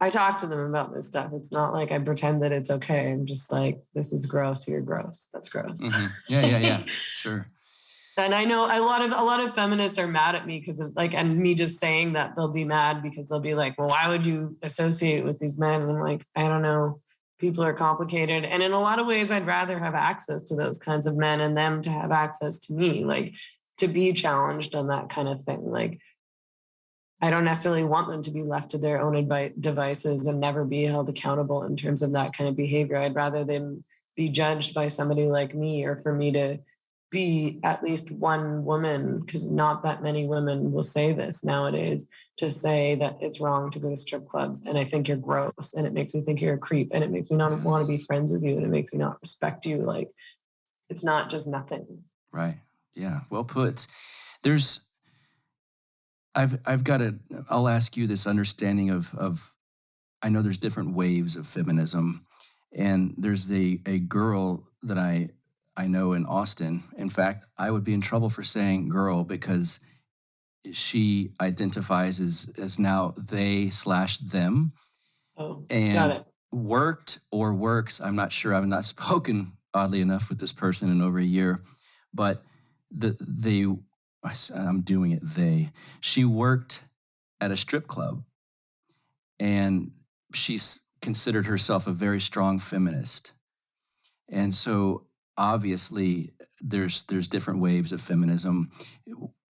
I talk to them about this stuff. It's not like I pretend that it's okay. I'm just like, this is gross. You're gross. That's gross. Yeah. Sure. And I know a lot of feminists are mad at me because of, like, and me just saying that, they'll be mad because they'll be like, well, why would you associate with these men? And I'm like, I don't know. People are complicated. And in a lot of ways, I'd rather have access to those kinds of men and them to have access to me, like, to be challenged on that kind of thing. Like, I don't necessarily want them to be left to their own devices and never be held accountable in terms of that kind of behavior. I'd rather them be judged by somebody like me, or for me to be at least one woman, because not that many women will say this nowadays, to say that it's wrong to go to strip clubs. And I think you're gross, and it makes me think you're a creep, and it makes me not want to be friends with you, and it makes me not respect you. Like, it's not just nothing. Right. Yeah. Well put. I'll ask you this understanding of, I know there's different waves of feminism, and there's a girl that I know in Austin. In fact, I would be in trouble for saying girl because she identifies as now they/them. Oh, and got it. Worked or works. I'm not sure. I've not spoken, oddly enough, with this person in over a year, but I'm doing it. She worked at a strip club, and she's considered herself a very strong feminist. And so obviously there's different waves of feminism.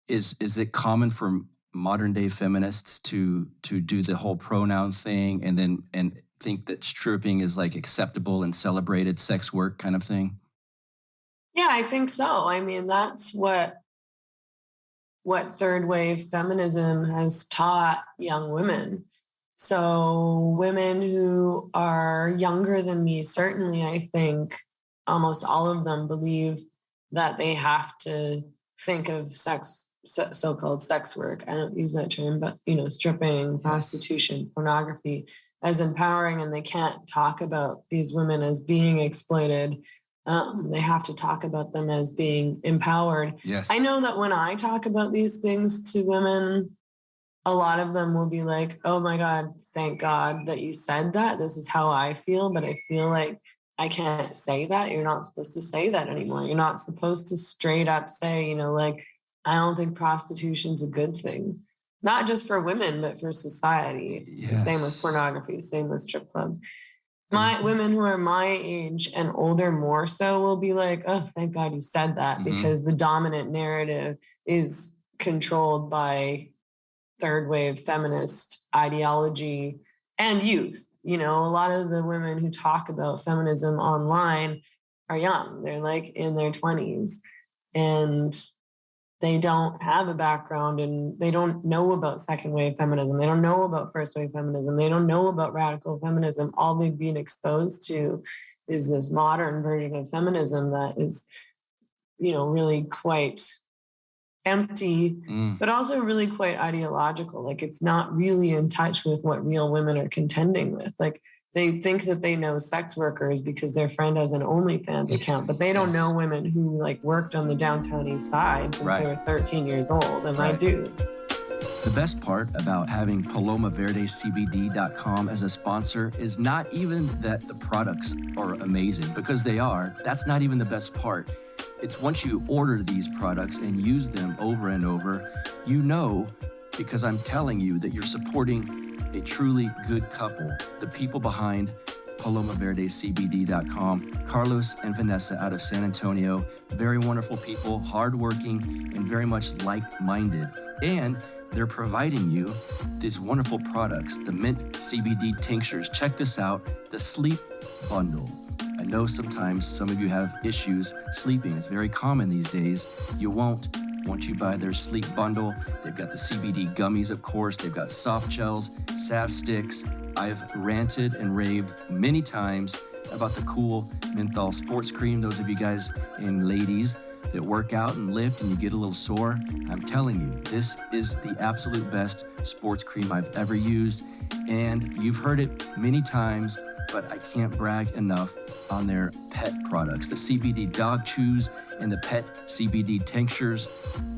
Is it common for modern day feminists to do the whole pronoun thing and think that stripping is like acceptable and celebrated sex work kind of thing? Yeah, I think so. I mean, that's what third wave feminism has taught young women. So women who are younger than me, certainly, I think almost all of them believe that they have to think of so-called sex work. I don't use that term, but stripping, prostitution, pornography as empowering, and they can't talk about these women as being exploited. They have to talk about them as being empowered. Yes. I know that when I talk about these things to women, a lot of them will be like, oh my God, thank God that you said that. This is how I feel, but I feel like I can't say that. You're not supposed to say that anymore. You're not supposed to straight up say, like, I don't think prostitution's a good thing. Not just for women, but for society. Yes. Same with pornography, same with strip clubs. Women who are my age and older more so will be like, oh, thank God you said that, because the dominant narrative is controlled by third wave feminist ideology and youth. A lot of the women who talk about feminism online are young. They're like in their 20s, and they don't have a background, and they don't know about second wave feminism. They don't know about first wave feminism. They don't know about radical feminism. All they've been exposed to is this modern version of feminism that is, really quite empty, but also really quite ideological. Like, it's not really in touch with what real women are contending with. Like, they think that they know sex workers because their friend has an OnlyFans account, but they don't know women who worked on the downtown east side since they were 13 years old, and I do. The best part about having PalomaVerdeCBD.com as a sponsor is not even that the products are amazing, because they are. That's not even the best part. It's once you order these products and use them over and over, because I'm telling you that you're supporting a truly good couple, the people behind PalomaVerdeCBD.com, Carlos and Vanessa out of San Antonio. Very wonderful people, hardworking, and very much like-minded. And they're providing you these wonderful products, the mint CBD tinctures. Check this out, the sleep bundle. I know sometimes some of you have issues sleeping. It's very common these days. You won't. Once you buy their sleep bundle, they've got the CBD gummies, of course. They've got soft gels, salve sticks. I've ranted and raved many times about the cool menthol sports cream. Those of you guys and ladies that work out and lift and you get a little sore, I'm telling you, this is the absolute best sports cream I've ever used. And you've heard it many times, but I can't brag enough on their pet products, the CBD dog chews and the pet CBD tinctures.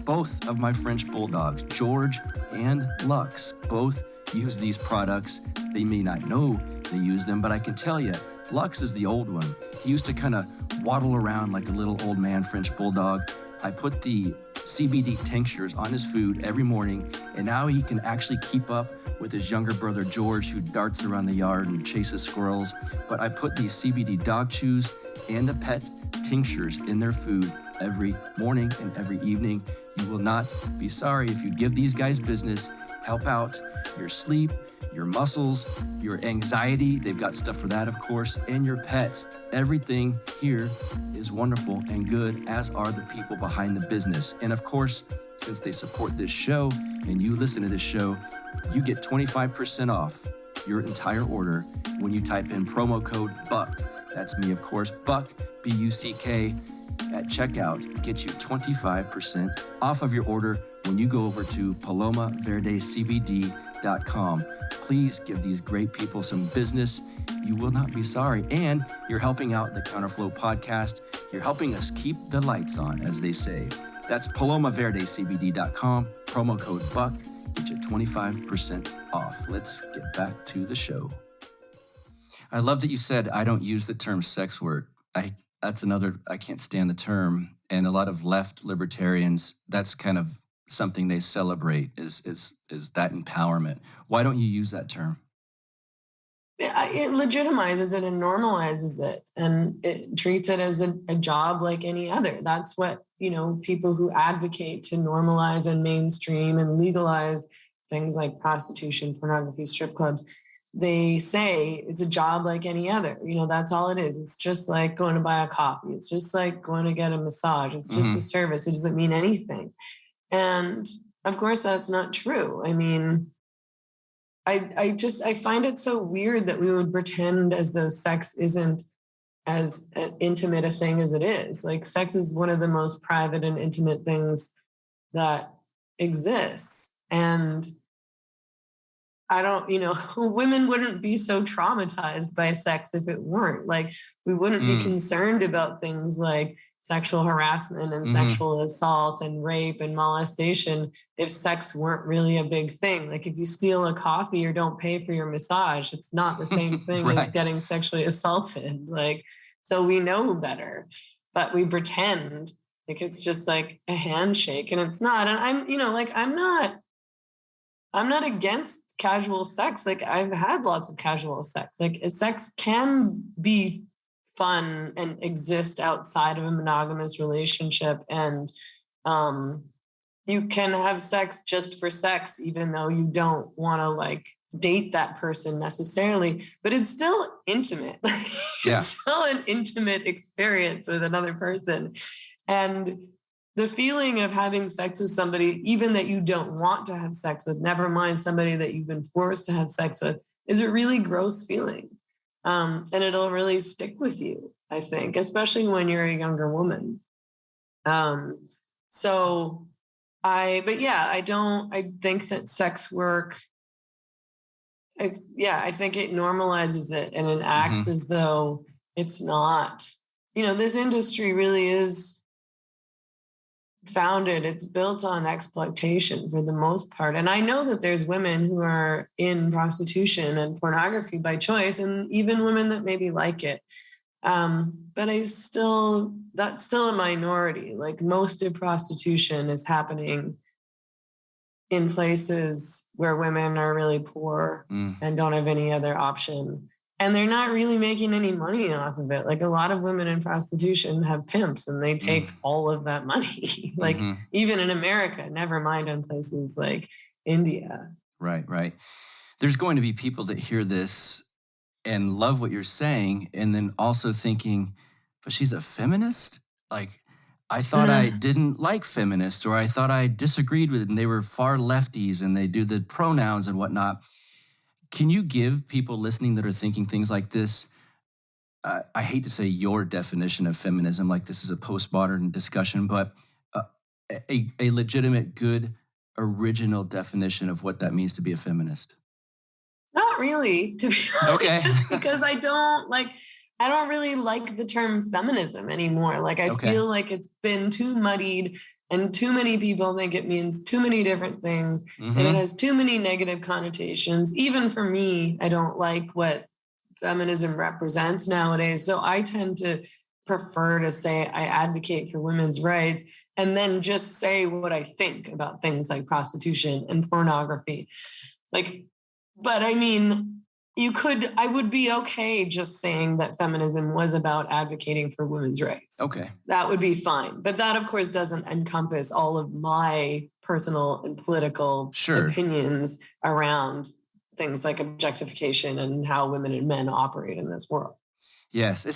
Both of my French bulldogs, George and Lux, both use these products. They may not know they use them, but I can tell you, Lux is the old one. He used to kind of waddle around like a little old man French bulldog. I put the CBD tinctures on his food every morning, and now he can actually keep up with his younger brother George, who darts around the yard and chases squirrels. But I put these CBD dog chews and the pet tinctures in their food every morning and every evening. You will not be sorry if you give these guys business. Help out your sleep, your muscles, your anxiety. They've got stuff for that, of course, and your pets. Everything here is wonderful and good, as are the people behind the business. And of course, since they support this show and you listen to this show, you get 25% off your entire order when you type in promo code BUCK. That's me, of course, BUCK, B-U-C-K, at checkout. Get you 25% off of your order when you go over to palomaverdecbd.com. Please give these great people some business. You will not be sorry. And you're helping out the Counterflow podcast. You're helping us keep the lights on, as they say. That's palomaverdecbd.com, promo code BUCK. Get you 25% off. Let's get back to the show. I love that you said, I don't use the term sex work. I can't stand the term. And a lot of left libertarians, that's kind of something they celebrate is that empowerment. Why don't you use that term? It legitimizes it and normalizes it, and it treats it as a job like any other. That's what, people who advocate to normalize and mainstream and legalize things like prostitution, pornography, strip clubs, they say it's a job like any other. That's all it is. It's just like going to buy a coffee. It's just like going to get a massage. It's just a service. It doesn't mean anything. And of course, that's not true. I mean, I find it so weird that we would pretend as though sex isn't as intimate a thing as it is. Like, sex is one of the most private and intimate things that exists. And I don't, women wouldn't be so traumatized by sex if it weren't. Like, we wouldn't be concerned about things like sexual harassment and sexual assault and rape and molestation if sex weren't really a big thing. Like, if you steal a coffee or don't pay for your massage, it's not the same thing right. as getting sexually assaulted. Like, so we know better, but we pretend like it's just like a handshake, and it's not. And I'm not against casual sex. Like, I've had lots of casual sex. Like, sex can be fun and exist outside of a monogamous relationship. And you can have sex just for sex, even though you don't want to date that person necessarily, but it's still intimate. Yeah. It's still an intimate experience with another person. And the feeling of having sex with somebody, even that you don't want to have sex with, never mind somebody that you've been forced to have sex with, is a really gross feeling. And it'll really stick with you, I think, especially when you're a younger woman. I think that sex work, I think it normalizes it, and it acts as though it's not, this industry really is it's built on exploitation for the most part. And I know that there's women who are in prostitution and pornography by choice, and even women that maybe like it. But that's still a minority. Like, most of prostitution is happening in places where women are really poor and don't have any other option. And they're not really making any money off of it. Like, a lot of women in prostitution have pimps, and they take all of that money. Even in America, never mind in places like India. Right. There's going to be people that hear this and love what you're saying, and then also thinking, but she's a feminist? Like, I thought I didn't like feminists, or I thought I disagreed with it, and they were far lefties, and they do the pronouns and whatnot. Can you give people listening that are thinking things like this, I hate to say your definition of feminism, like this is a postmodern discussion, but a legitimate, good, original definition of what that means to be a feminist? Not really, to be okay. honest, because I don't really like the term feminism anymore. Like, I feel like it's been too muddied, and too many people think it means too many different things, and it has too many negative connotations. Even for me, I don't like what feminism represents nowadays. So I tend to prefer to say I advocate for women's rights, and then just say what I think about things like prostitution and pornography. But I mean, I would be okay just saying that feminism was about advocating for women's rights. Okay. That would be fine. But that, of course, doesn't encompass all of my personal and political opinions around things like objectification and how women and men operate in this world. Yes, it's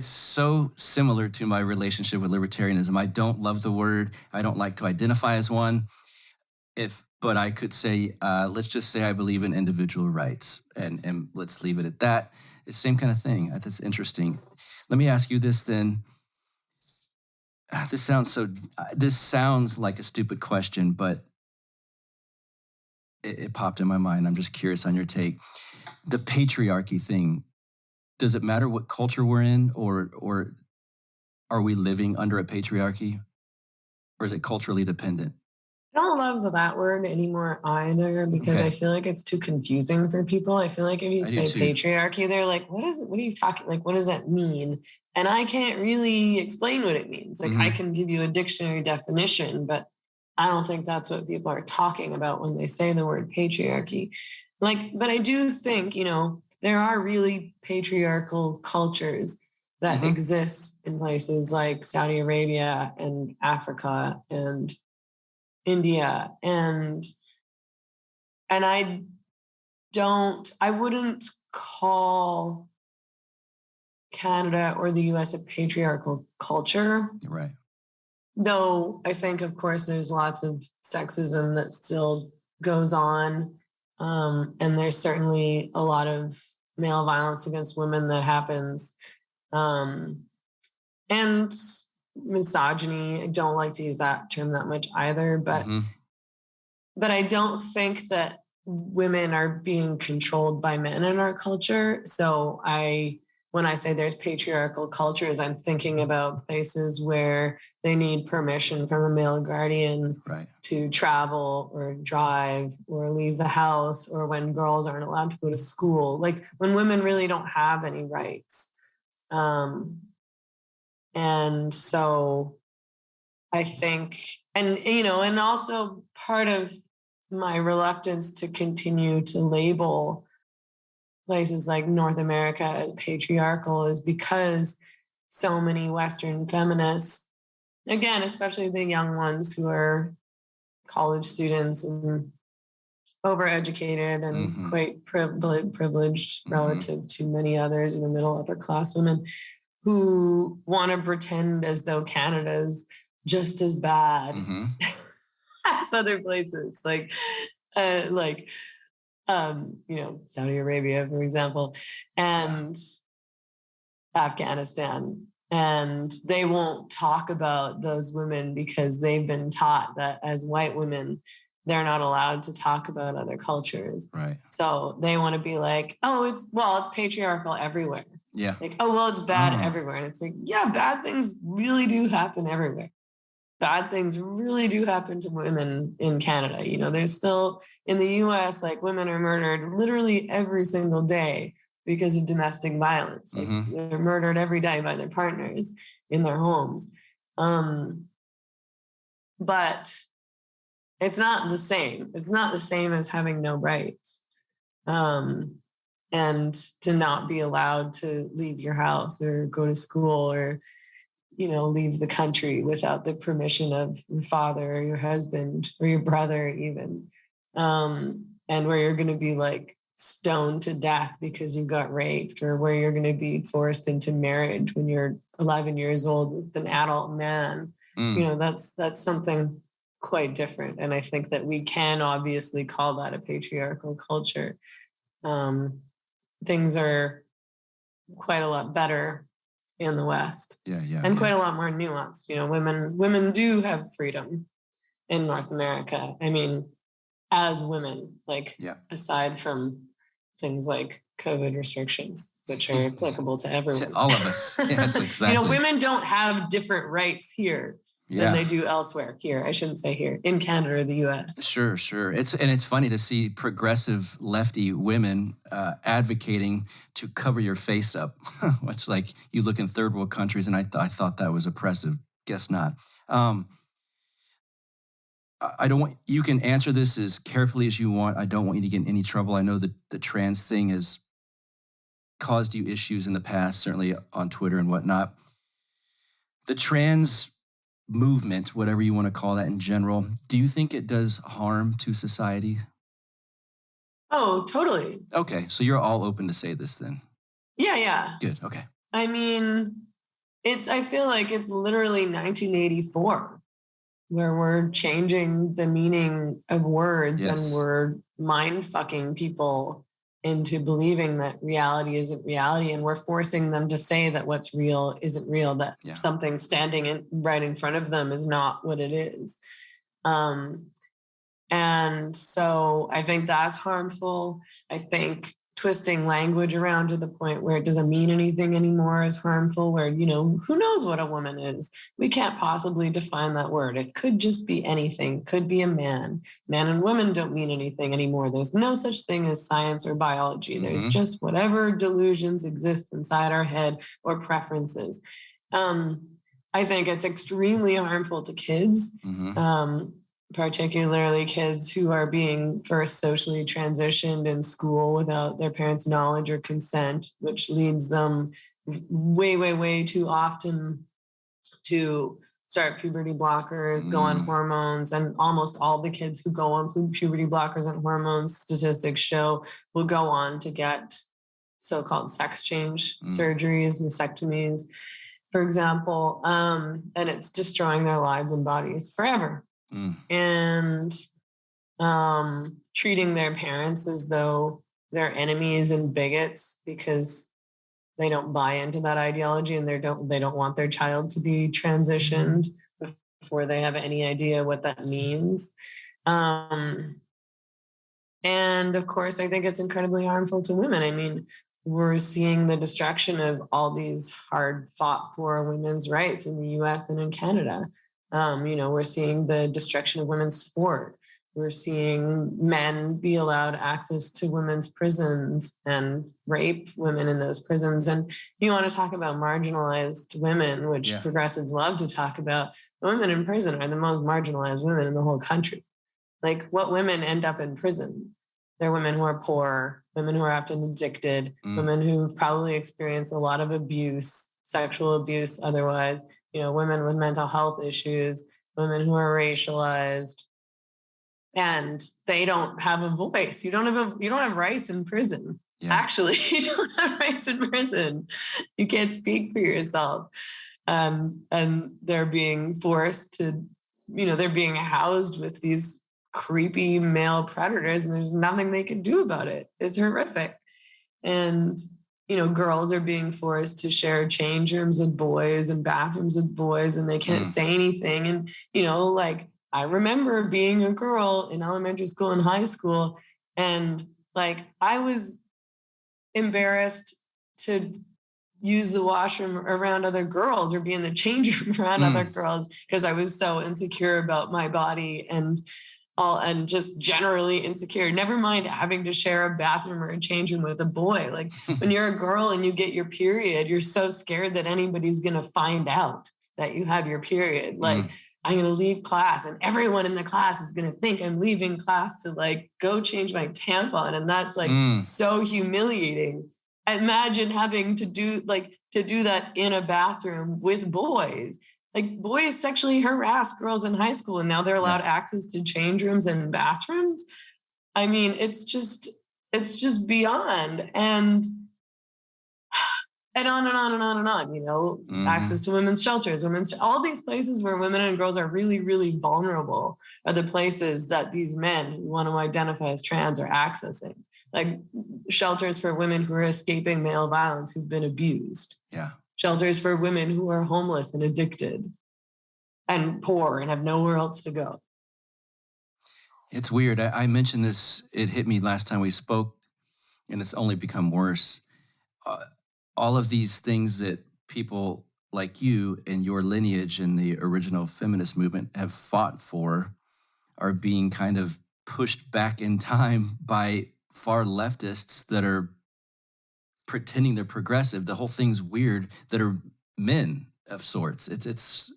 so similar to my relationship with libertarianism. I don't love the word. I don't like to identify as one. But I could say, let's just say I believe in individual rights, and let's leave it at that. It's the same kind of thing. That's interesting. Let me ask you this then. This sounds like a stupid question, but it popped in my mind. I'm just curious on your take. The patriarchy thing. Does it matter what culture we're in, or are we living under a patriarchy, or is it culturally dependent? I don't love that word anymore either, because I feel like it's too confusing for people. I feel like if you say patriarchy, they're like, what are you talking, like, what does that mean? And I can't really explain what it means. Like, I can give you a dictionary definition, but I don't think that's what people are talking about when they say the word patriarchy. But I do think, there are really patriarchal cultures that exist in places like Saudi Arabia and Africa and India. And I wouldn't call Canada or the US a patriarchal culture. Right. Though I think, of course, there's lots of sexism that still goes on. And there's certainly a lot of male violence against women that happens. And misogyny, I don't like to use that term that much either, but I don't think that women are being controlled by men in our culture. So when I say there's patriarchal cultures, I'm thinking about places where they need permission from a male guardian to travel or drive or leave the house, or when girls aren't allowed to go to school, like when women really don't have any rights. And so I think, and also part of my reluctance to continue to label places like North America as patriarchal is because so many Western feminists, again, especially the young ones who are college students and overeducated and quite privileged relative to many others, middle upper class women, who want to pretend as though Canada's just as bad as other places, like Saudi Arabia, for example, and Afghanistan. And they won't talk about those women because they've been taught that as white women, they're not allowed to talk about other cultures. Right. So they want to be like, it's patriarchal everywhere. Yeah. Like, it's bad everywhere. And it's like, yeah, bad things really do happen everywhere. Bad things really do happen to women in Canada. There's still, in the US, like, women are murdered literally every single day because of domestic violence. Like, they're murdered every day by their partners in their homes. But it's not the same. It's not the same as having no rights. And to not be allowed to leave your house or go to school or leave the country without the permission of your father or your husband or your brother even. And where you're going to be like stoned to death because you got raped, or where you're going to be forced into marriage when you're 11 years old with an adult man. That's something quite different. And I think that we can obviously call that a patriarchal culture. Things are quite a lot better in the West, and quite a lot more nuanced. Women do have freedom in North America. I mean, as women, aside from things like COVID restrictions, which are applicable to everyone, to all of us. Yes, exactly. Women don't have different rights here than they do elsewhere. Here, I shouldn't say here, in Canada or the US. Sure. It's funny to see progressive lefty women advocating to cover your face up. It's like you look in third world countries, and I thought that was oppressive. Guess not. I don't want, you can answer this as carefully as you want. I don't want you to get in any trouble. I know that the trans thing has caused you issues in the past, certainly on Twitter and whatnot. The trans movement, whatever you want to call that in general, do you think it does harm to society? Oh, totally. Okay, so you're all open to say this then. Yeah. Good. Okay. I mean, I feel like it's literally 1984 where we're changing the meaning of words and we're mind fucking people into believing that reality isn't reality, and we're forcing them to say that what's real isn't real, that something standing right in front of them is not what it is. And so I think that's harmful. I think twisting language around to the point where it doesn't mean anything anymore is harmful, where, who knows what a woman is? We can't possibly define that word. It could just be anything, could be a man. Man and women don't mean anything anymore. There's no such thing as science or biology. There's just whatever delusions exist inside our head or preferences. I think it's extremely harmful to kids. Particularly kids who are being first socially transitioned in school without their parents' knowledge or consent, which leads them way too often to start puberty blockers, go on hormones. And almost all the kids who go on puberty blockers and hormones, statistics show, will go on to get so-called sex change surgeries, mastectomies, for example. And it's destroying their lives and bodies forever. And treating their parents as though they're enemies and bigots because they don't buy into that ideology, and they don't want their child to be transitioned before they have any idea what that means. And of course, I think it's incredibly harmful to women. I mean, we're seeing the destruction of all these hard fought for women's rights in the US and in Canada. We're seeing the destruction of women's sport. We're seeing men be allowed access to women's prisons and rape women in those prisons. And you want to talk about marginalized women, which progressives love to talk about. The women in prison are the most marginalized women in the whole country. Like, what women end up in prison? They're women who are poor, women who are often addicted, women who've probably experienced a lot of abuse, sexual abuse otherwise, women with mental health issues, women who are racialized, and they don't have a voice. You don't have rights in prison. Actually, you don't have rights in prison. You can't speak for yourself. And they're being forced to, they're being housed with these creepy male predators, and there's nothing they can do about it. It's horrific. And girls are being forced to share change rooms with boys and bathrooms with boys, and they can't say anything. And, I remember being a girl in elementary school and high school, and I was embarrassed to use the washroom around other girls or be in the change room around other girls because I was so insecure about my body and just generally insecure. Never mind having to share a bathroom or a change room with a boy. When you're a girl and you get your period, you're so scared that anybody's going to find out that you have your period. I'm going to leave class and everyone in the class is going to think I'm leaving class to go change my tampon. And that's so humiliating. Imagine having to do that in a bathroom with boys. Boys sexually harass girls in high school, and now they're allowed access to change rooms and bathrooms. I mean, it's just beyond. And on and on and on and on, access to women's shelters, all these places where women and girls are really, really vulnerable are the places that these men who want to identify as trans are accessing. Shelters for women who are escaping male violence, who've been abused. Shelters for women who are homeless and addicted and poor and have nowhere else to go. It's weird. I mentioned this, it hit me last time we spoke, and it's only become worse. All of these things that people like you and your lineage and the original feminist movement have fought for are being kind of pushed back in time by far leftists that are pretending they're progressive. The whole thing's weird, that are men of sorts. It's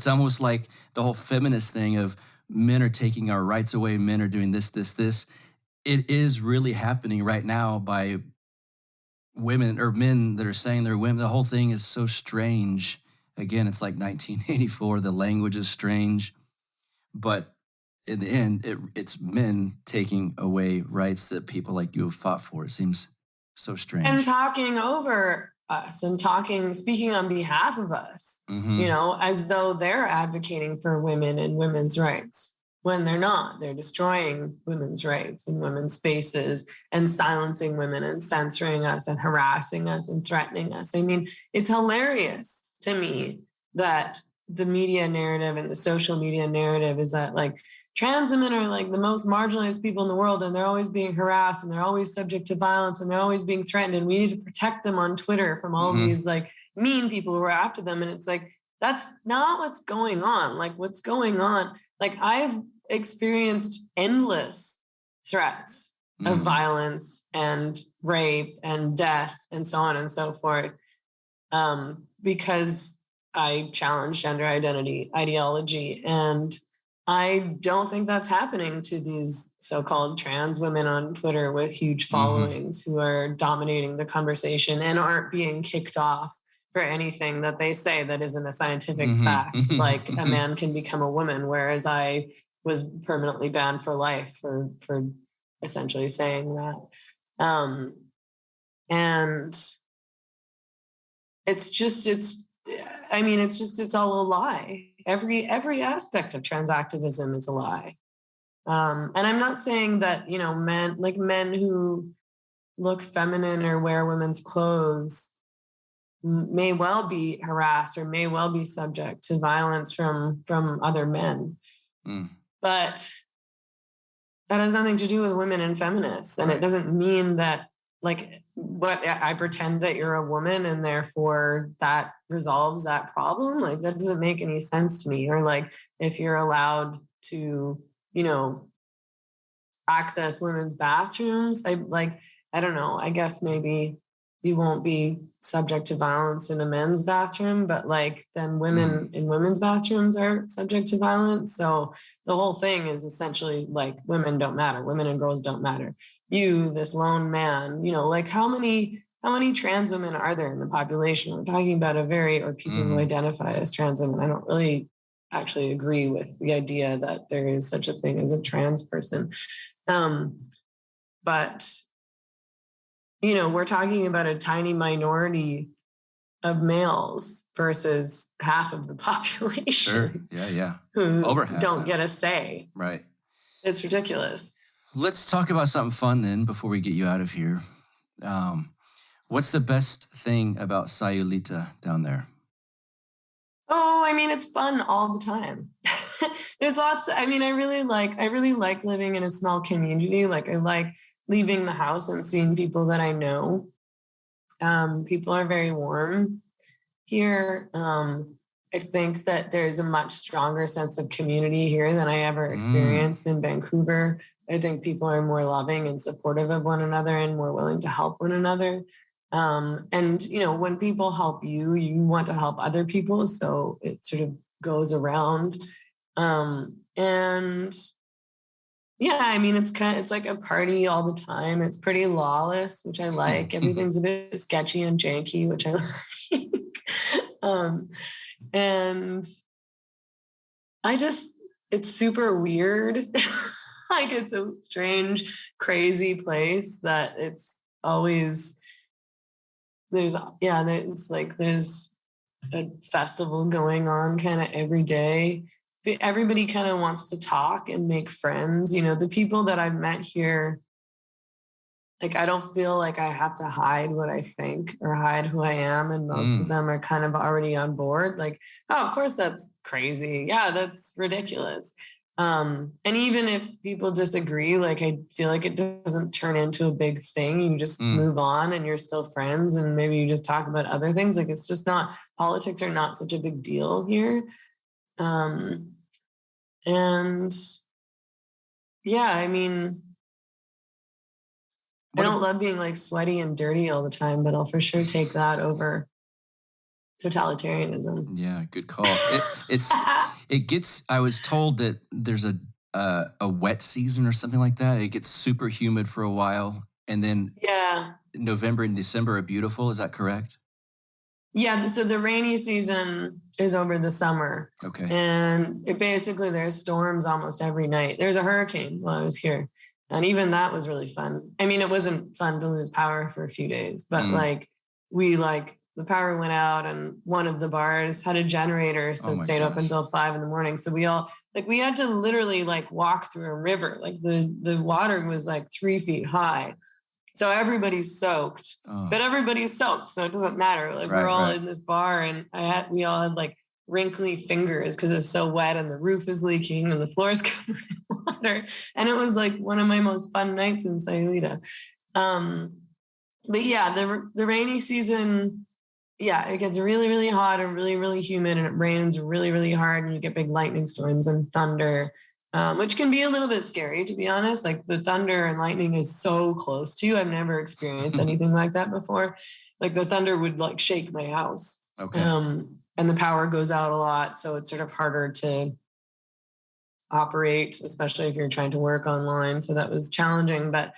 almost like the whole feminist thing of men are taking our rights away, men are doing this. It is really happening right now by women or men that are saying they're women. The whole thing is so strange. Again, it's like 1984. The language is strange, but in the end, it's men taking away rights that people like you have fought for. It seems so strange. And talking over us and speaking on behalf of us, as though they're advocating for women and women's rights when they're not. They're destroying women's rights and women's spaces and silencing women and censoring us and harassing us and threatening us. I mean, it's hilarious to me that the media narrative and the social media narrative is that like trans women are like the most marginalized people in the world, and they're always being harassed and they're always subject to violence and they're always being threatened, and we need to protect them on Twitter from all these like mean people who are after them. And it's like, that's not what's going on. Like what's going on, like I've experienced endless threats of violence and rape and death and so on and so forth, because I challenge gender identity ideology. And I don't think that's happening to these so-called trans women on Twitter with huge followings who are dominating the conversation and aren't being kicked off for anything that they say that isn't a scientific fact. Like a man can become a woman, whereas I was permanently banned for life for essentially saying that. And it's all a lie. Every aspect of trans activism is a lie. And I'm not saying that, men who look feminine or wear women's clothes may well be harassed or may well be subject to violence from other men. But that has nothing to do with women and feminists. And it doesn't mean that I pretend that you're a woman and therefore that resolves that problem. Like that doesn't make any sense to me. Or like if you're allowed to, access women's bathrooms, I don't know, I guess maybe you won't be subject to violence in a men's bathroom, but like then women in women's bathrooms are subject to violence. So the whole thing is essentially like women don't matter. Women and girls don't matter. You, this lone man, like how many trans women are there in the population? We're talking about or people who identify as trans women. I don't really actually agree with the idea that there is such a thing as a trans person. But we're talking about a tiny minority of males versus half of the population. Sure. Yeah. Who over half don't get a say. Right. It's ridiculous. Let's talk about something fun then before we get you out of here. What's the best thing about Sayulita down there? Oh, it's fun all the time. There's lots. I really like living in a small community. Like I like leaving the house and seeing people that I know. People are very warm here. I think that there's a much stronger sense of community here than I ever experienced in Vancouver. I think people are more loving and supportive of one another and more willing to help one another. And when people help you, you want to help other people. So it sort of goes around. And yeah, it's like a party all the time. It's pretty lawless, which I like. Everything's a bit sketchy and janky, which I like. And it's super weird. Like it's a strange, crazy place that it's always, there's a festival going on kind of every day. Everybody kind of wants to talk and make friends. The people that I've met here, like I don't feel like I have to hide what I think or hide who I am. And most of them are kind of already on board. Like, oh, of course that's crazy. Yeah, that's ridiculous. And even if people disagree, like I feel like it doesn't turn into a big thing. You just move on and you're still friends. And maybe you just talk about other things. Like it's just not, politics are not such a big deal here. And yeah, I don't love being like sweaty and dirty all the time, but I'll for sure take that over totalitarianism. Yeah, good call. I was told that there's a wet season or something like that. It gets super humid for a while. And then November and December are beautiful. Is that correct? Yeah, so the rainy season is over the summer. Okay. And there's storms almost every night. There's a hurricane while I was here. And even that was really fun. I mean, it wasn't fun to lose power for a few days, but the power went out and one of the bars had a generator, so stayed up until 5 a.m. So we had to literally walk through a river. Like the water was 3 feet high. So everybody's soaked, but everybody's soaked. So it doesn't matter. We're all in this bar and we all had wrinkly fingers because it was so wet and the roof is leaking and the floor is covered in water. And it was one of my most fun nights in Sayulita. But yeah, the rainy season, it gets really, really hot and really, really humid and it rains really, really hard and you get big lightning storms and thunder. Which can be a little bit scary, to be honest. The thunder and lightning is so close to you. I've never experienced anything like that before. The thunder would shake my house. Okay. And the power goes out a lot. So it's sort of harder to operate, especially if you're trying to work online. So that was challenging. But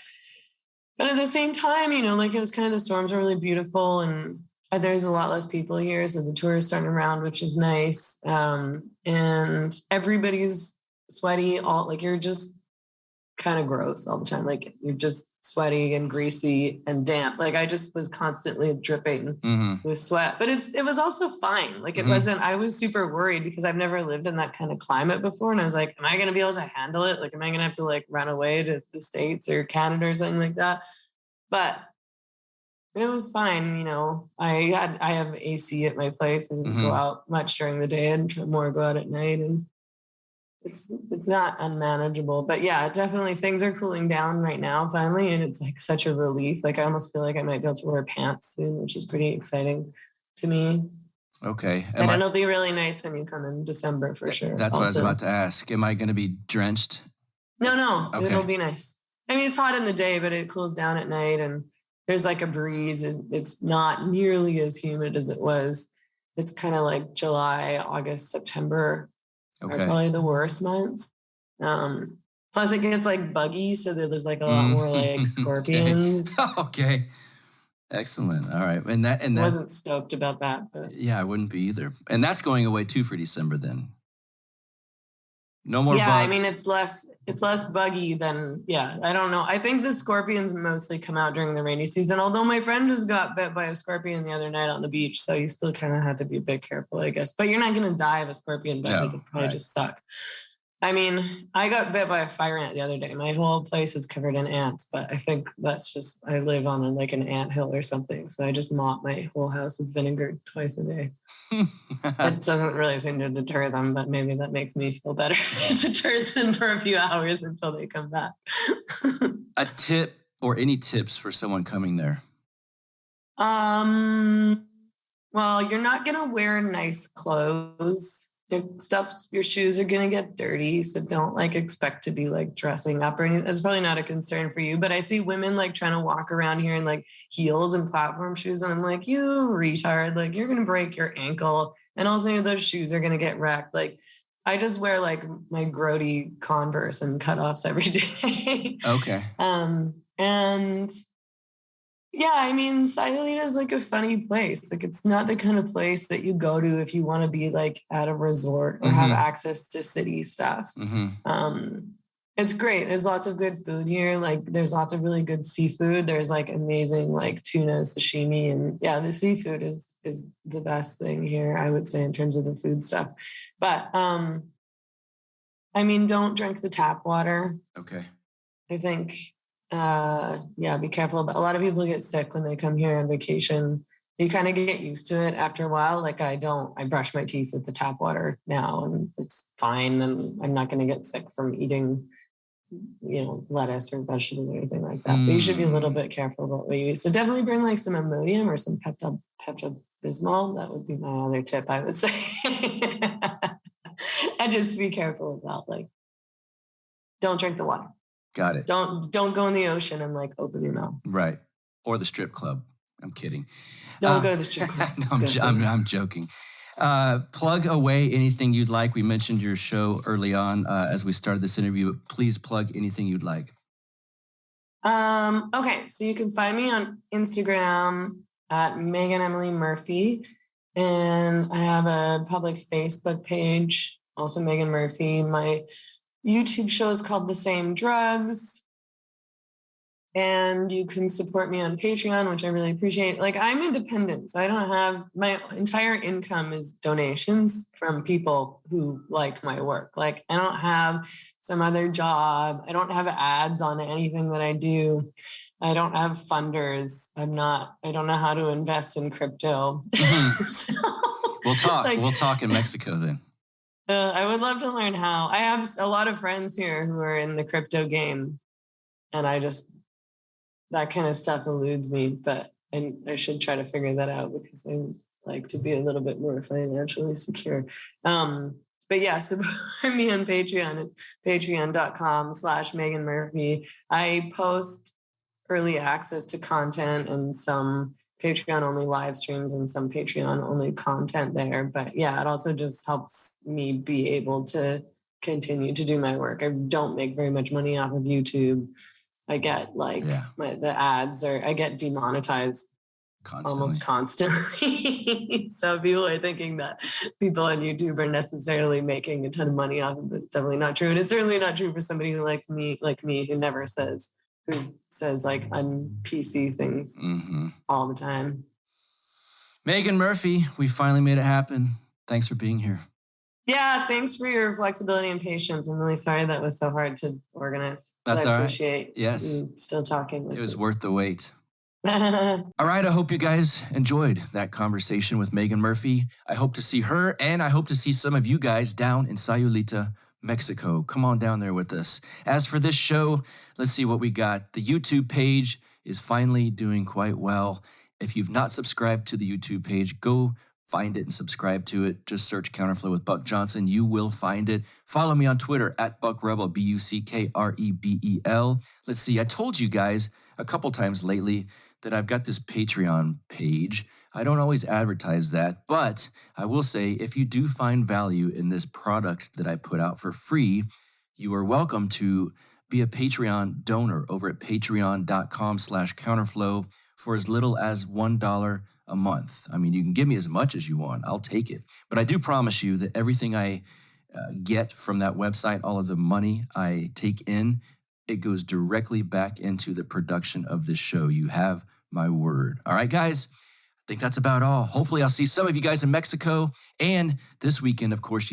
at the same time, it was the storms are really beautiful and there's a lot less people here. So the tourists aren't around, which is nice. And everybody's sweaty, you're just kind of gross all the time. You're just sweaty and greasy and damp. I just was constantly dripping with sweat, but it was also fine. It wasn't, I was super worried because I've never lived in that kind of climate before. And I was am I going to be able to handle it? Am I going to have to run away to the States or Canada or something like that? But it was fine. I have AC at my place and didn't go out much during the day and more go out at night. And it's not unmanageable, but yeah, definitely things are cooling down right now finally. And it's such a relief. I almost feel like I might be able to wear pants soon, which is pretty exciting to me. Okay. And it'll be really nice when you come in December for sure. That's what I was about to ask. Am I going to be drenched? No, okay. It'll be nice. I mean, it's hot in the day, but it cools down at night and there's a breeze. It's not nearly as humid as it was. It's kind of July, August, September. Okay. Are probably the worst months. Plus it gets buggy, so there's a lot more scorpions. Okay. Excellent. All right. And that wasn't stoked about that, but yeah, I wouldn't be either. And that's going away too for December then. No more bugs. I mean it's less buggy than I don't know. I think the scorpions mostly come out during the rainy season, although my friend just got bit by a scorpion the other night on the beach, so you still kind of have to be a bit careful, I guess. But you're not going to die of a scorpion bite. No, it'd probably just suck. I mean, I got bit by a fire ant the other day. My whole place is covered in ants, but I think that's just, I live on an ant hill or something. So I just mop my whole house with vinegar twice a day. It doesn't really seem to deter them, but maybe that makes me feel better. It deters them for a few hours until they come back. A tip or any tips for someone coming there? Well, you're not going to wear nice clothes. Your shoes are going to get dirty, so don't expect to be dressing up or anything. That's probably not a concern for you, but I see women trying to walk around here in heels and platform shoes, and I'm you retard, you're going to break your ankle, and also those shoes are going to get wrecked. I just wear my grody Converse and cutoffs every day. Okay. And yeah, I mean, Sayulita is a funny place. It's not the kind of place that you go to if you want to be at a resort or have access to city stuff. It's great. There's lots of good food here. There's lots of really good seafood. There's amazing tuna, sashimi, and yeah, the seafood is the best thing here, I would say, in terms of the food stuff. But I mean, don't drink the tap water. Okay. I think be careful. But a lot of people get sick when they come here on vacation. You kind of get used to it after a while. I brush my teeth with the tap water now and it's fine. And I'm not going to get sick from eating, lettuce or vegetables or anything like that. But you should be a little bit careful about what you eat. So definitely bring some Imodium or some Pepto-Bismol. That would be my other tip, I would say. And just be careful about don't drink the water. Got it. Don't go in the ocean and open your mouth. Right. Or the strip club. I'm kidding. Don't go to the strip club. No, I'm joking. Plug away anything you'd like. We mentioned your show early on as we started this interview. Please plug anything you'd like. Okay, so you can find me on Instagram at Meghan Emily Murphy. And I have a public Facebook page, also Meghan Murphy. My YouTube show is called The Same Drugs. And you can support me on Patreon, which I really appreciate. Like, I'm independent, so I don't have, my entire income is donations from people who like my work. Like, I don't have some other job. I don't have ads on anything that I do. I don't have funders. I don't know how to invest in crypto. So, we'll talk in Mexico then. I would love to learn how. I have a lot of friends here who are in the crypto game, and that kind of stuff eludes me, but I should try to figure that out because I like to be a little bit more financially secure. But yeah, support me on Patreon. It's patreon.com/Meghan Murphy. I post early access to content and some Patreon only live streams and some Patreon only content there. But yeah, it also just helps me be able to continue to do my work. I don't make very much money off of YouTube. I get the ads, or I get demonetized almost constantly. So people are thinking that people on YouTube are necessarily making a ton of money off of it. It's definitely not true. And it's certainly not true for somebody who likes me, like me, who says like un-PC things all the time. Meghan Murphy, we finally made it happen. Thanks for being here. Yeah, thanks for your flexibility and patience. I'm really sorry that was so hard to organize. That's all right. I appreciate you still talking with me. It was worth the wait. All right, I hope you guys enjoyed that conversation with Meghan Murphy. I hope to see her, and I hope to see some of you guys down in Sayulita, Mexico. Come on down there with us. As for this show, let's see what we got. The YouTube page is finally doing quite well. If you've not subscribed to the YouTube page, go find it and subscribe to it. Just search Counterflow with Buck Johnson. You will find it. Follow me on Twitter at BuckRebel, BuckRebel. Let's see. I told you guys a couple times lately that I've got this Patreon page. I don't always advertise that, but I will say if you do find value in this product that I put out for free, you are welcome to be a Patreon donor over at patreon.com/counterflow for as little as $1 a month. I mean, you can give me as much as you want. I'll take it. But I do promise you that everything I get from that website, all of the money I take in, it goes directly back into the production of this show. You have my word. All right, guys, I think that's about all. Hopefully I'll see some of you guys in Mexico. And this weekend, of course,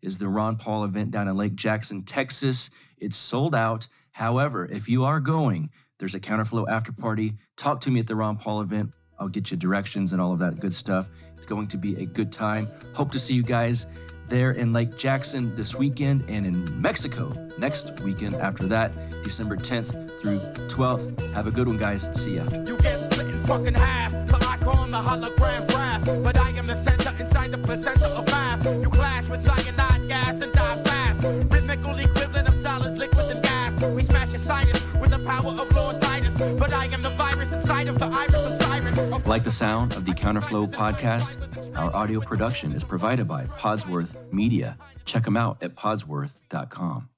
is the Ron Paul event down in Lake Jackson, Texas. It's sold out. However, if you are going, there's a Counterflow after party. Talk to me at the Ron Paul event. I'll get you directions and all of that good stuff. It's going to be a good time. Hope to see you guys there in Lake Jackson this weekend and in Mexico next weekend after that, December 10th through 12th. Have a good one, guys. See ya. You get split in fucking half, the icon, the hologram brass. But I am the center inside the placenta of math. You clash with cyanide gas and die fast. Rhythmical equivalent of solids, liquid and gas. We smash your sinus with the power of Lord Titus. But I am the virus inside of the iris of Cyrus. Like the sound of the Counterflow podcast? Our audio production is provided by Podsworth Media. Check them out at podsworth.com.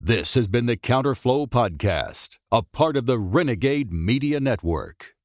This has been the Counterflow Podcast, a part of the Renegade Media Network.